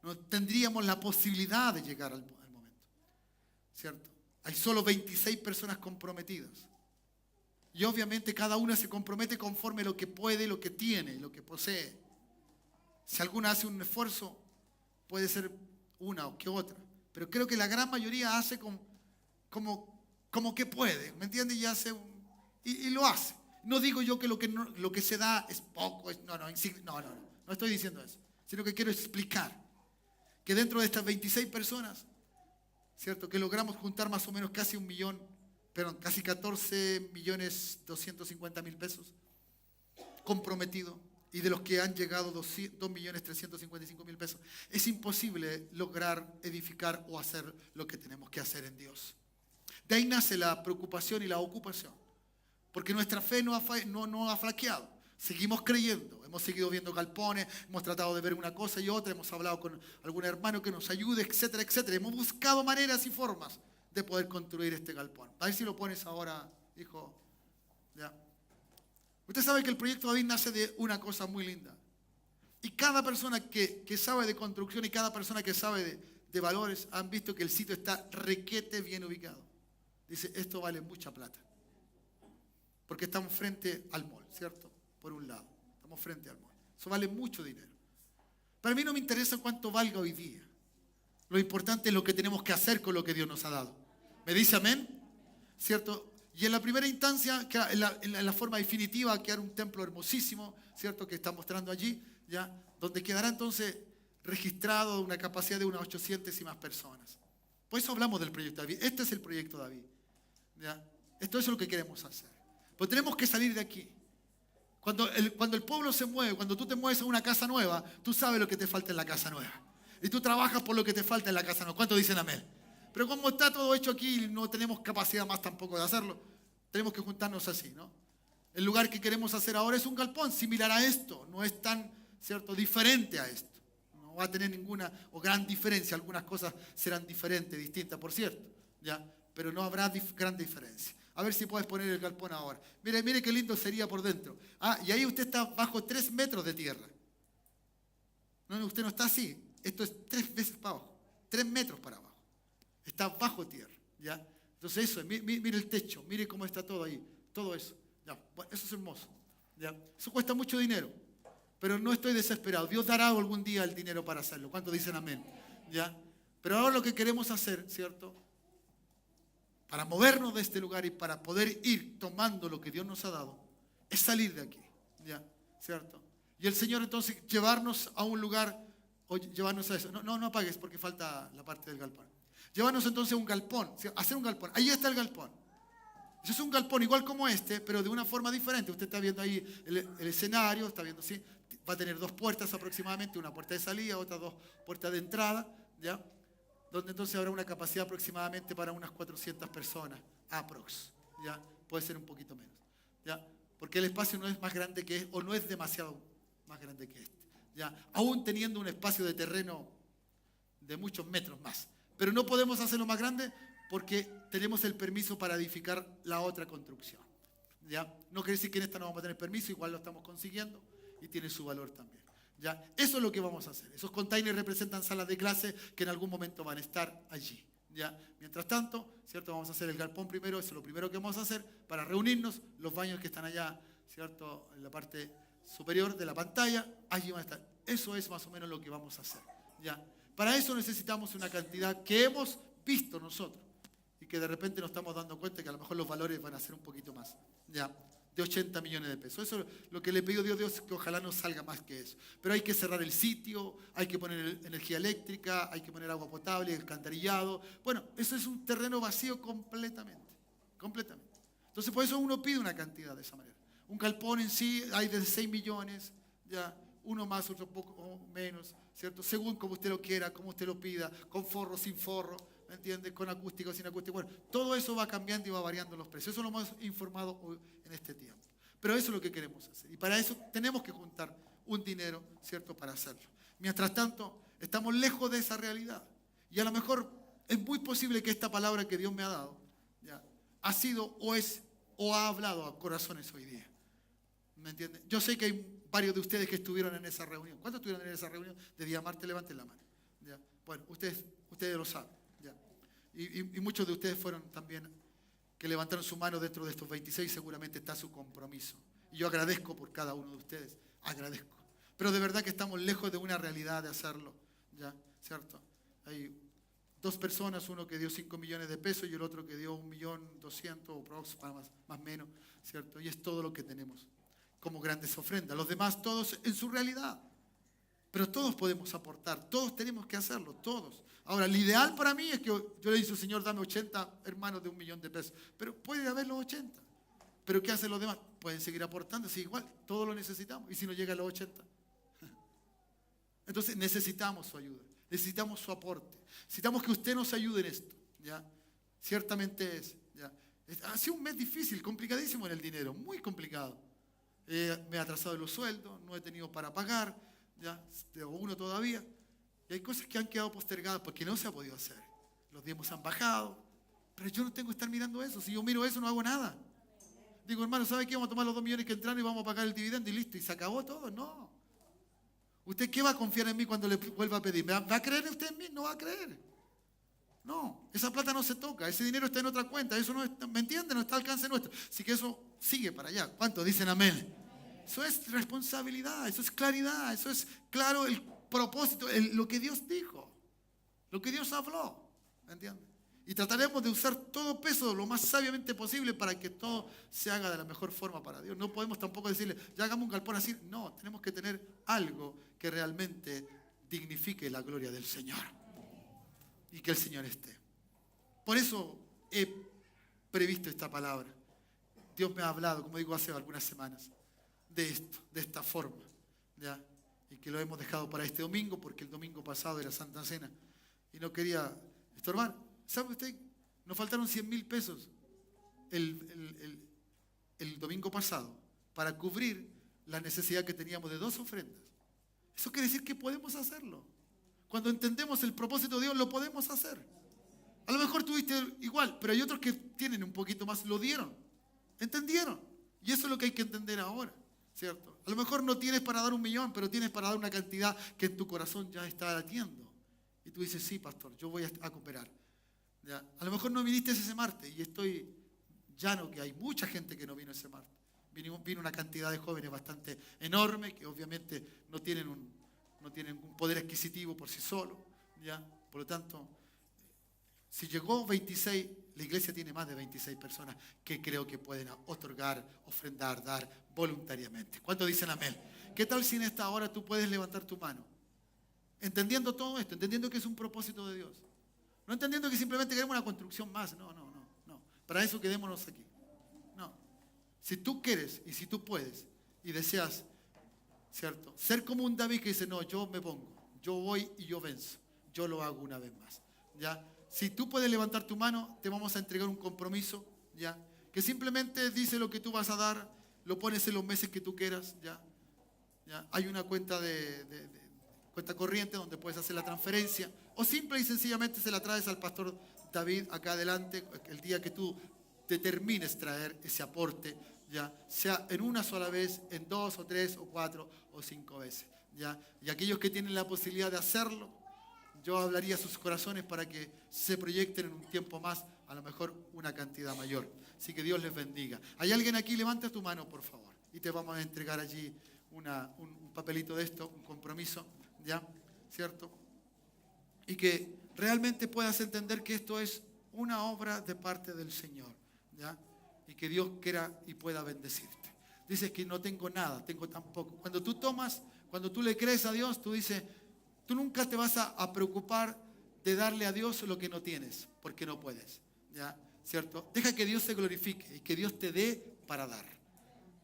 No tendríamos la posibilidad de llegar al momento. ¿Cierto? Hay solo 26 personas comprometidas. Y obviamente cada una se compromete conforme lo que puede, lo que tiene, lo que posee. Si alguna hace un esfuerzo, puede ser una o que otra. Pero creo que la gran mayoría hace como que puede, ¿me entiendes? Y hace y lo hace. No digo yo que lo que se da es poco, no estoy diciendo eso. Sino que quiero explicar que dentro de estas 26 personas, ¿cierto?, que logramos juntar más o menos casi casi 14.250.000 pesos comprometidos, y de los que han llegado 2.355.000 pesos, es imposible lograr edificar o hacer lo que tenemos que hacer en Dios. De ahí nace la preocupación y la ocupación, porque nuestra fe no ha flaqueado. Seguimos creyendo, hemos seguido viendo galpones, hemos tratado de ver una cosa y otra, hemos hablado con algún hermano que nos ayude, etcétera, etcétera. Hemos buscado maneras y formas de poder construir este galpón. A ver si lo pones ahora, hijo. Ya. Usted sabe que el proyecto David nace de una cosa muy linda. Y cada persona que sabe de construcción y cada persona que sabe de valores han visto que el sitio está requete bien ubicado. Dice, esto vale mucha plata. Porque estamos frente al mall, ¿cierto? Por un lado, estamos frente al mall. Eso vale mucho dinero. Para mí no me interesa cuánto valga hoy día. Lo importante es lo que tenemos que hacer con lo que Dios nos ha dado. ¿Me dice amén? ¿Cierto? Y en la primera instancia, en la forma definitiva, quedar un templo hermosísimo, ¿cierto?, que está mostrando allí, ¿ya?, donde quedará entonces registrado una capacidad de unas 800 y más personas. Por eso hablamos del proyecto David. Este es el proyecto David. ¿Ya? Esto es lo que queremos hacer. Pero tenemos que salir de aquí. Cuando el pueblo se mueve, cuando tú te mueves a una casa nueva, tú sabes lo que te falta en la casa nueva. Y tú trabajas por lo que te falta en la casa nueva. ¿Cuántos dicen amén? Pero como está todo hecho aquí, no tenemos capacidad más tampoco de hacerlo. Tenemos que juntarnos así, ¿no? El lugar que queremos hacer ahora es un galpón similar a esto. No es tan, ¿cierto?, diferente a esto. No va a tener ninguna o gran diferencia. Algunas cosas serán diferentes, distintas, por cierto, ¿ya? Pero no habrá gran diferencia. A ver si puedes poner el galpón ahora. Mire qué lindo sería por dentro. Y ahí usted está bajo 3 metros de tierra. No, usted no está así. Esto es 3 veces para abajo. 3 metros para abajo. Está bajo tierra, ¿ya? Entonces eso, mire el techo, mire cómo está todo ahí, todo eso. Ya, bueno, eso es hermoso, ¿ya? Eso cuesta mucho dinero, pero no estoy desesperado. Dios dará algún día el dinero para hacerlo. ¿Cuántos dicen amén? ¿Ya? Pero ahora lo que queremos hacer, ¿cierto?, para movernos de este lugar y para poder ir tomando lo que Dios nos ha dado, es salir de aquí, ¿ya? ¿Cierto? Y el Señor entonces llevarnos a un lugar, o llevarnos a eso. No apagues porque falta la parte del galpón. Llevarnos entonces a un galpón, hacer un galpón. Ahí está el galpón. Eso es un galpón igual como este, pero de una forma diferente. Usted está viendo ahí el escenario, está viendo, ¿sí? Va a tener 2 puertas aproximadamente, una puerta de salida, otras 2 puertas de entrada, ¿ya? Donde entonces habrá una capacidad aproximadamente para unas 400 personas, aprox, ¿ya? Puede ser un poquito menos, ¿ya? Porque el espacio no es más grande que este, o no es demasiado más grande que este, ¿ya? Aún teniendo un espacio de terreno de muchos metros más. Pero no podemos hacerlo más grande porque tenemos el permiso para edificar la otra construcción, ¿ya? No quiere decir que en esta no vamos a tener permiso, igual lo estamos consiguiendo y tiene su valor también, ¿ya? Eso es lo que vamos a hacer. Esos containers representan salas de clase que en algún momento van a estar allí, ¿ya? Mientras tanto, ¿cierto? Vamos a hacer el galpón primero, eso es lo primero que vamos a hacer para reunirnos. Los baños que están allá, ¿cierto? En la parte superior de la pantalla, allí van a estar. Eso es más o menos lo que vamos a hacer, ¿ya? Para eso necesitamos una cantidad que hemos visto nosotros y que de repente nos estamos dando cuenta que a lo mejor los valores van a ser un poquito más, ¿ya? De 80 millones de pesos. Eso es lo que le pido a Dios, que ojalá no salga más que eso. Pero hay que cerrar el sitio, hay que poner energía eléctrica, hay que poner agua potable, alcantarillado. Bueno, eso es un terreno vacío completamente, completamente. Entonces por eso uno pide una cantidad de esa manera. Un galpón en sí hay de 6 millones, ya, uno más, otro poco menos, ¿cierto? Según como usted lo quiera, como usted lo pida, con forro, sin forro, ¿me entiende? Con acústico, sin acústico. Bueno, todo eso va cambiando y va variando los precios. Eso lo hemos informado hoy en este tiempo. Pero eso es lo que queremos hacer. Y para eso tenemos que juntar un dinero, ¿cierto? Para hacerlo. Mientras tanto, estamos lejos de esa realidad. Y a lo mejor es muy posible que esta palabra que Dios me ha dado, ¿ya? Ha sido o es o ha hablado a corazones hoy día. ¿Me entiende? Yo sé que hay varios de ustedes que estuvieron en esa reunión. ¿Cuántos estuvieron en esa reunión de día martes? Levanten la mano. ¿Ya? Bueno, ustedes lo saben. ¿Ya? Y muchos de ustedes fueron también que levantaron su mano dentro de estos 26. Seguramente está su compromiso. Y yo agradezco por cada uno de ustedes. Agradezco. Pero de verdad que estamos lejos de una realidad de hacerlo. ¿Ya? ¿Cierto? Hay dos personas, uno que dio 5 millones de pesos y el otro que dio 1.200.000 o más o menos. ¿Cierto? Y es todo lo que tenemos como grandes ofrendas. Los demás todos en su realidad. Pero todos podemos aportar, todos tenemos que hacerlo, todos. Ahora, el ideal para mí es que yo le digo, Señor, dame 80 hermanos de 1 millón de pesos. Pero puede haber los 80. Pero ¿qué hacen los demás? Pueden seguir aportando, sí, igual, todos lo necesitamos. ¿Y si no llega a los 80? Entonces necesitamos su ayuda, necesitamos su aporte. Necesitamos que usted nos ayude en esto, ¿ya? Ciertamente es, ¿ya? Ha sido un mes difícil, complicadísimo en el dinero, muy complicado. Me he atrasado en los sueldos, no he tenido para pagar, ya, tengo uno todavía. Y hay cosas que han quedado postergadas porque no se ha podido hacer. Los diezmos han bajado, pero yo no tengo que estar mirando eso. Si yo miro eso, no hago nada. Digo, hermano, ¿sabe qué? Vamos a tomar los 2 millones que entraron y vamos a pagar el dividendo y listo. Y se acabó todo. No. ¿Usted qué va a confiar en mí cuando le vuelva a pedir? ¿Va a creer usted en mí? No va a creer. No, esa plata no se toca, ese dinero está en otra cuenta, eso no está, ¿me entiende? No está al alcance nuestro. Así que eso sigue para allá. ¿Cuántos dicen amén? Eso es responsabilidad, eso es claridad, eso es claro el propósito, lo que Dios dijo, lo que Dios habló, ¿me entiende? Y trataremos de usar todo peso lo más sabiamente posible para que todo se haga de la mejor forma para Dios. No podemos tampoco decirle, ya hagamos un galpón así. No, tenemos que tener algo que realmente dignifique la gloria del Señor. Y que el Señor esté. Por eso he previsto esta palabra. Dios me ha hablado, como digo, hace algunas semanas, de esto, de esta forma. ¿Ya? Y que lo hemos dejado para este domingo, porque el domingo pasado era Santa Cena. Y no quería estorbar. ¿Sabe usted? Nos faltaron 100.000 pesos el domingo pasado para cubrir la necesidad que teníamos de 2 ofrendas. Eso quiere decir que podemos hacerlo. Cuando entendemos el propósito de Dios, lo podemos hacer. A lo mejor tuviste igual, pero hay otros que tienen un poquito más, lo dieron. ¿Entendieron? Y eso es lo que hay que entender ahora, ¿cierto? A lo mejor no tienes para dar 1 millón, pero tienes para dar una cantidad que en tu corazón ya está latiendo. Y tú dices, sí, pastor, yo voy a cooperar. ¿Ya? A lo mejor no viniste ese martes y estoy llano que hay mucha gente que no vino ese martes. Vino una cantidad de jóvenes bastante enorme que obviamente no tienen un poder adquisitivo por sí solos, ¿ya? Por lo tanto, si llegó 26, la iglesia tiene más de 26 personas que creo que pueden otorgar, ofrendar, dar voluntariamente. ¿Cuántos dicen amén? ¿Qué tal si en esta hora tú puedes levantar tu mano? Entendiendo todo esto, entendiendo que es un propósito de Dios. No entendiendo que simplemente queremos una construcción más. No. Para eso quedémonos aquí. No. Si tú quieres y si tú puedes y deseas, ¿cierto? Ser como un David que dice, no, yo me pongo, yo voy y yo venzo. Yo lo hago una vez más. ¿Ya? Si tú puedes levantar tu mano, te vamos a entregar un compromiso, ¿ya? Que simplemente dice lo que tú vas a dar, lo pones en los meses que tú quieras, ¿ya? ¿Ya? Hay una cuenta cuenta corriente donde puedes hacer la transferencia, o simple y sencillamente se la traes al pastor David acá adelante, el día que tú determines traer ese aporte, ¿ya? Sea en una sola vez, en 2 o 3 o 4 o 5 veces, ¿ya? Y aquellos que tienen la posibilidad de hacerlo, yo hablaría a sus corazones para que se proyecten en un tiempo más, a lo mejor una cantidad mayor. Así que Dios les bendiga. ¿Hay alguien aquí? Levanta tu mano, por favor. Y te vamos a entregar allí un papelito de esto, un compromiso, ¿ya? ¿Cierto? Y que realmente puedas entender que esto es una obra de parte del Señor, ¿ya? Y que Dios quiera y pueda bendecirte. Dices que no tengo nada, tengo tan poco. Cuando tú le crees a Dios, tú dices, tú nunca te vas a preocupar de darle a Dios lo que no tienes, porque no puedes, ¿ya? ¿Cierto? Deja que Dios se glorifique y que Dios te dé para dar,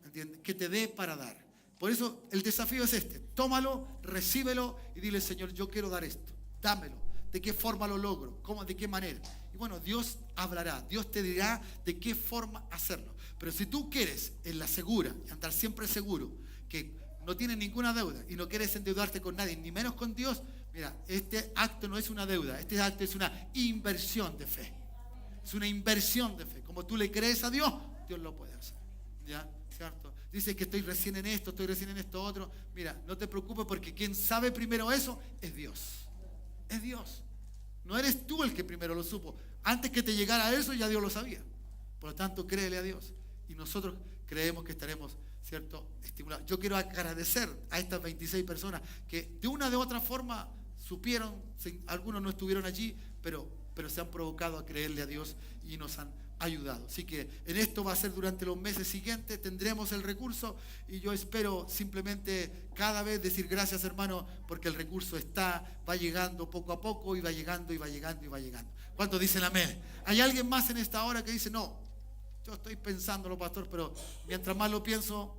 ¿entiendes? Que te dé para dar. Por eso el desafío es este: tómalo, recíbelo y dile, Señor, yo quiero dar esto, dámelo. ¿De qué forma lo logro? ¿Cómo? ¿De qué manera? Y bueno, Dios hablará, Dios te dirá de qué forma hacerlo. Pero si tú quieres en la segura, andar siempre seguro, que no tienes ninguna deuda y no quieres endeudarte con nadie, ni menos con Dios, mira, este acto no es una deuda, este acto es una inversión de fe. Es una inversión de fe. Como tú le crees a Dios, Dios lo puede hacer, ¿ya? ¿Cierto? Dice que estoy recién en esto otro. Mira, no te preocupes, porque quien sabe primero eso es Dios. Es Dios. No eres tú el que primero lo supo. Antes que te llegara eso, ya Dios lo sabía. Por lo tanto, créele a Dios. Y nosotros creemos que estaremos, ¿cierto?, estimulados. Yo quiero agradecer a estas 26 personas que de una de otra forma supieron, algunos no estuvieron allí, pero se han provocado a creerle a Dios y nos han ayudado. Así que en esto va a ser durante los meses siguientes, tendremos el recurso y yo espero simplemente cada vez decir gracias, hermano, porque el recurso va llegando poco a poco y va llegando y va llegando y va llegando. ¿Cuántos dicen amén? ¿Hay alguien más en esta hora que dice, no, yo estoy pensándolo, pastor, pero mientras más lo pienso,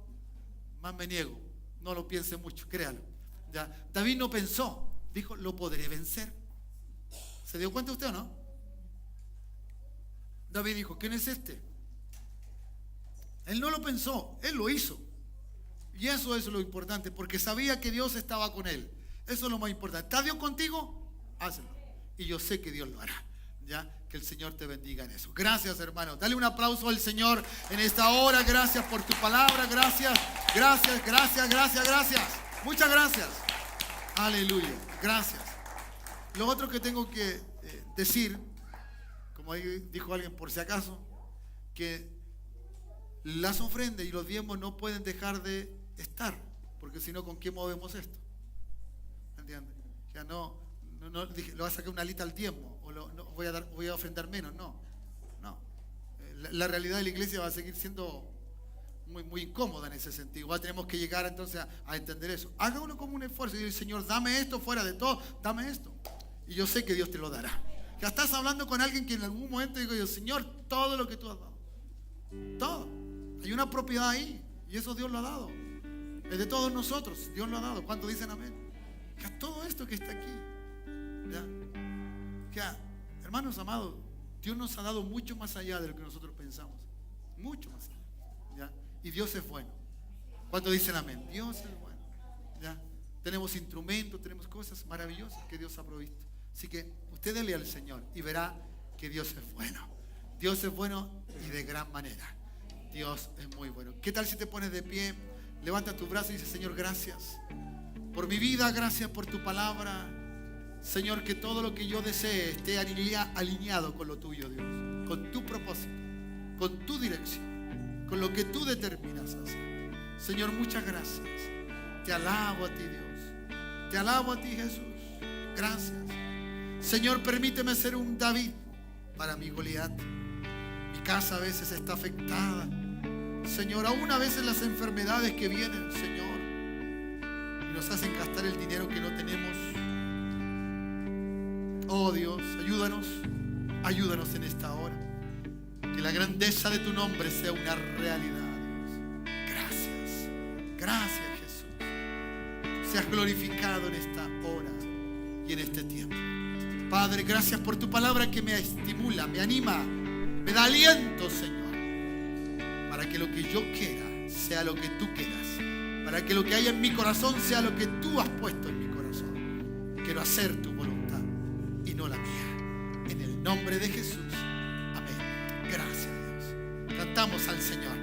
más me niego? No lo piense mucho, créalo. ¿Ya? David no pensó, dijo, lo podré vencer. ¿Se dio cuenta usted o no? David dijo, ¿quién es este? Él no lo pensó, él lo hizo. Y eso es lo importante, porque sabía que Dios estaba con él. Eso es lo más importante. ¿Está Dios contigo? Hazlo. Y yo sé que Dios lo hará. ¿Ya? Que el Señor te bendiga en eso. Gracias, hermano. Dale un aplauso al Señor en esta hora. Gracias por tu palabra. Gracias. Muchas gracias. Aleluya. Gracias. Lo otro que tengo que decir, como ahí dijo alguien por si acaso, que las ofrendas y los diezmos no pueden dejar de estar, porque si no, ¿con qué movemos esto? ¿Entiendes? Ya no dije, le voy a sacar una alita al diezmo, o voy a ofrendar menos, no. La realidad de la iglesia va a seguir siendo muy, muy incómoda en ese sentido. Igual tenemos que llegar entonces a entender eso. Haga uno como un esfuerzo y dice, Señor, dame esto, fuera de todo, dame esto. Y yo sé que Dios te lo dará. Ya estás hablando con alguien que en algún momento digo yo, Señor, todo lo que tú has dado, todo. Hay una propiedad ahí y eso Dios lo ha dado. Es de todos nosotros, Dios lo ha dado. ¿Cuántos dicen amén? Ya todo esto que está aquí, ya, hermanos amados, Dios nos ha dado mucho más allá de lo que nosotros pensamos. Mucho más allá, ¿ya? Y Dios es bueno. ¿Cuántos dicen amén? Dios es bueno, ¿ya? Tenemos instrumentos, tenemos cosas maravillosas que Dios ha provisto. Así que usted dele al Señor y verá que Dios es bueno. Dios es bueno y de gran manera. Dios es muy bueno. ¿Qué tal si te pones de pie? Levanta tus brazos y dice, Señor, gracias por mi vida, gracias por tu palabra. Señor, que todo lo que yo desee esté alineado con lo tuyo, Dios, con tu propósito, con tu dirección, con lo que tú determinas hacer. Señor, muchas gracias. Te alabo a ti, Dios. Te alabo a ti, Jesús. Gracias. Señor, permíteme ser un David para mi Goliat. Mi casa a veces está afectada. Señor, aún a veces las enfermedades que vienen, Señor, y nos hacen gastar el dinero que no tenemos. Oh Dios, ayúdanos en esta hora. Que la grandeza de tu nombre sea una realidad, Dios. Gracias Jesús. Seas glorificado en esta hora y en este tiempo. Padre, gracias por tu palabra que me estimula, me anima, me da aliento, Señor, para que lo que yo quiera sea lo que tú quieras, para que lo que haya en mi corazón sea lo que tú has puesto en mi corazón. Quiero hacer tu voluntad y no la mía. En el nombre de Jesús. Amén. Gracias, Dios. Cantamos al Señor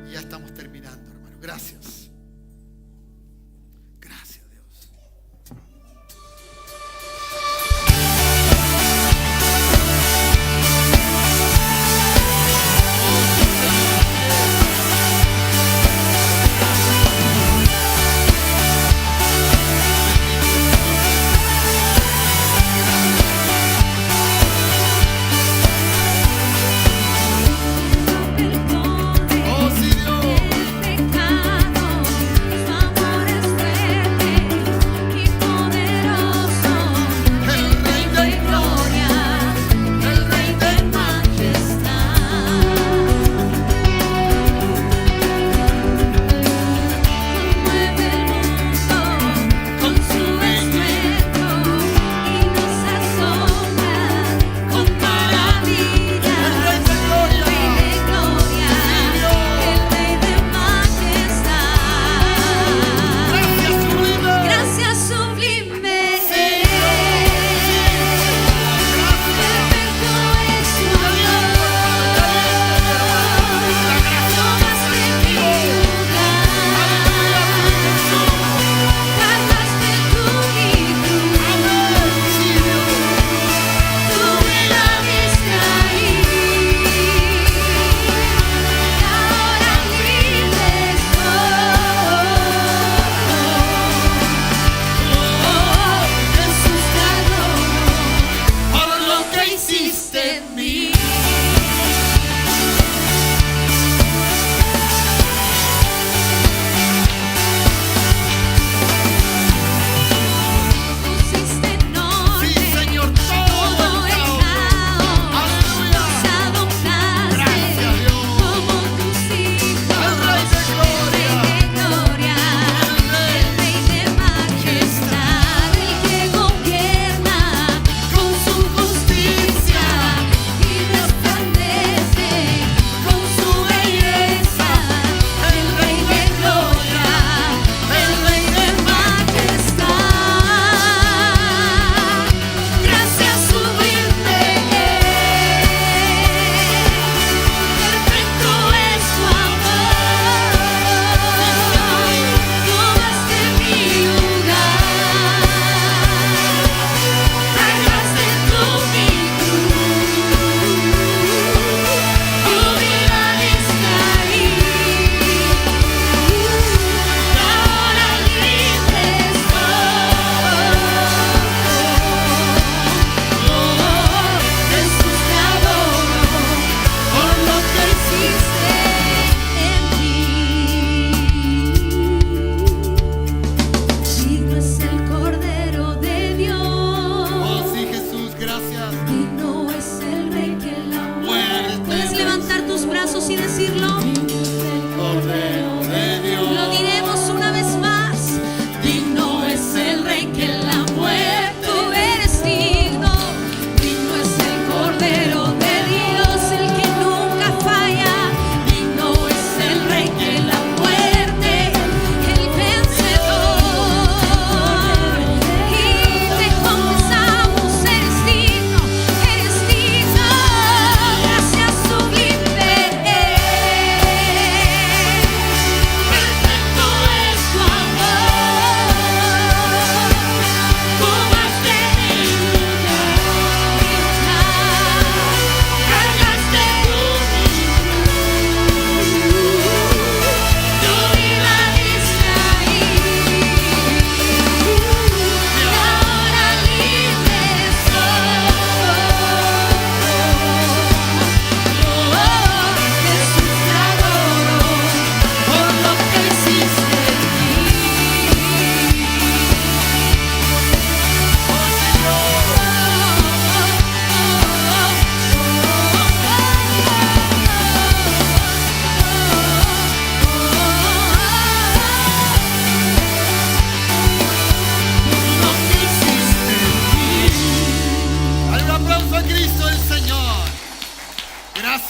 y ya estamos terminando, hermano. Gracias.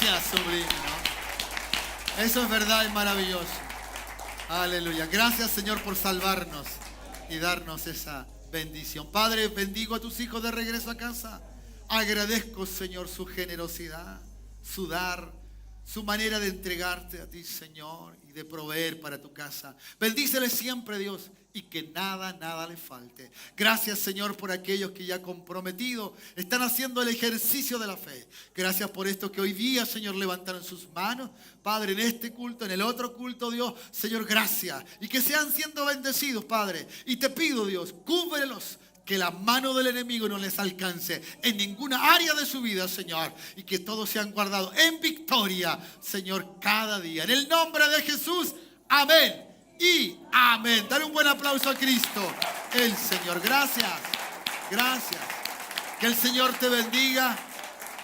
Gracias, sublime, ¿no? Eso es verdad y maravilloso. Aleluya. Gracias, Señor, por salvarnos y darnos esa bendición. Padre, bendigo a tus hijos de regreso a casa. Agradezco, Señor, su generosidad, su dar, su manera de entregarte a ti, Señor, y de proveer para tu casa. Bendícele siempre, Dios, y que nada le falte. Gracias, Señor, por aquellos que ya comprometidos están haciendo el ejercicio de la fe. Gracias por esto que hoy día, Señor, levantaron sus manos. Padre, en este culto, en el otro culto, Dios, Señor, gracias. Y que sean siendo bendecidos, Padre. Y te pido, Dios, cúbrelos. Que la mano del enemigo no les alcance en ninguna área de su vida, Señor. Y que todos sean guardados en victoria, Señor, cada día. En el nombre de Jesús, amén y amén. Dale un buen aplauso a Cristo, el Señor. Gracias, gracias. Que el Señor te bendiga.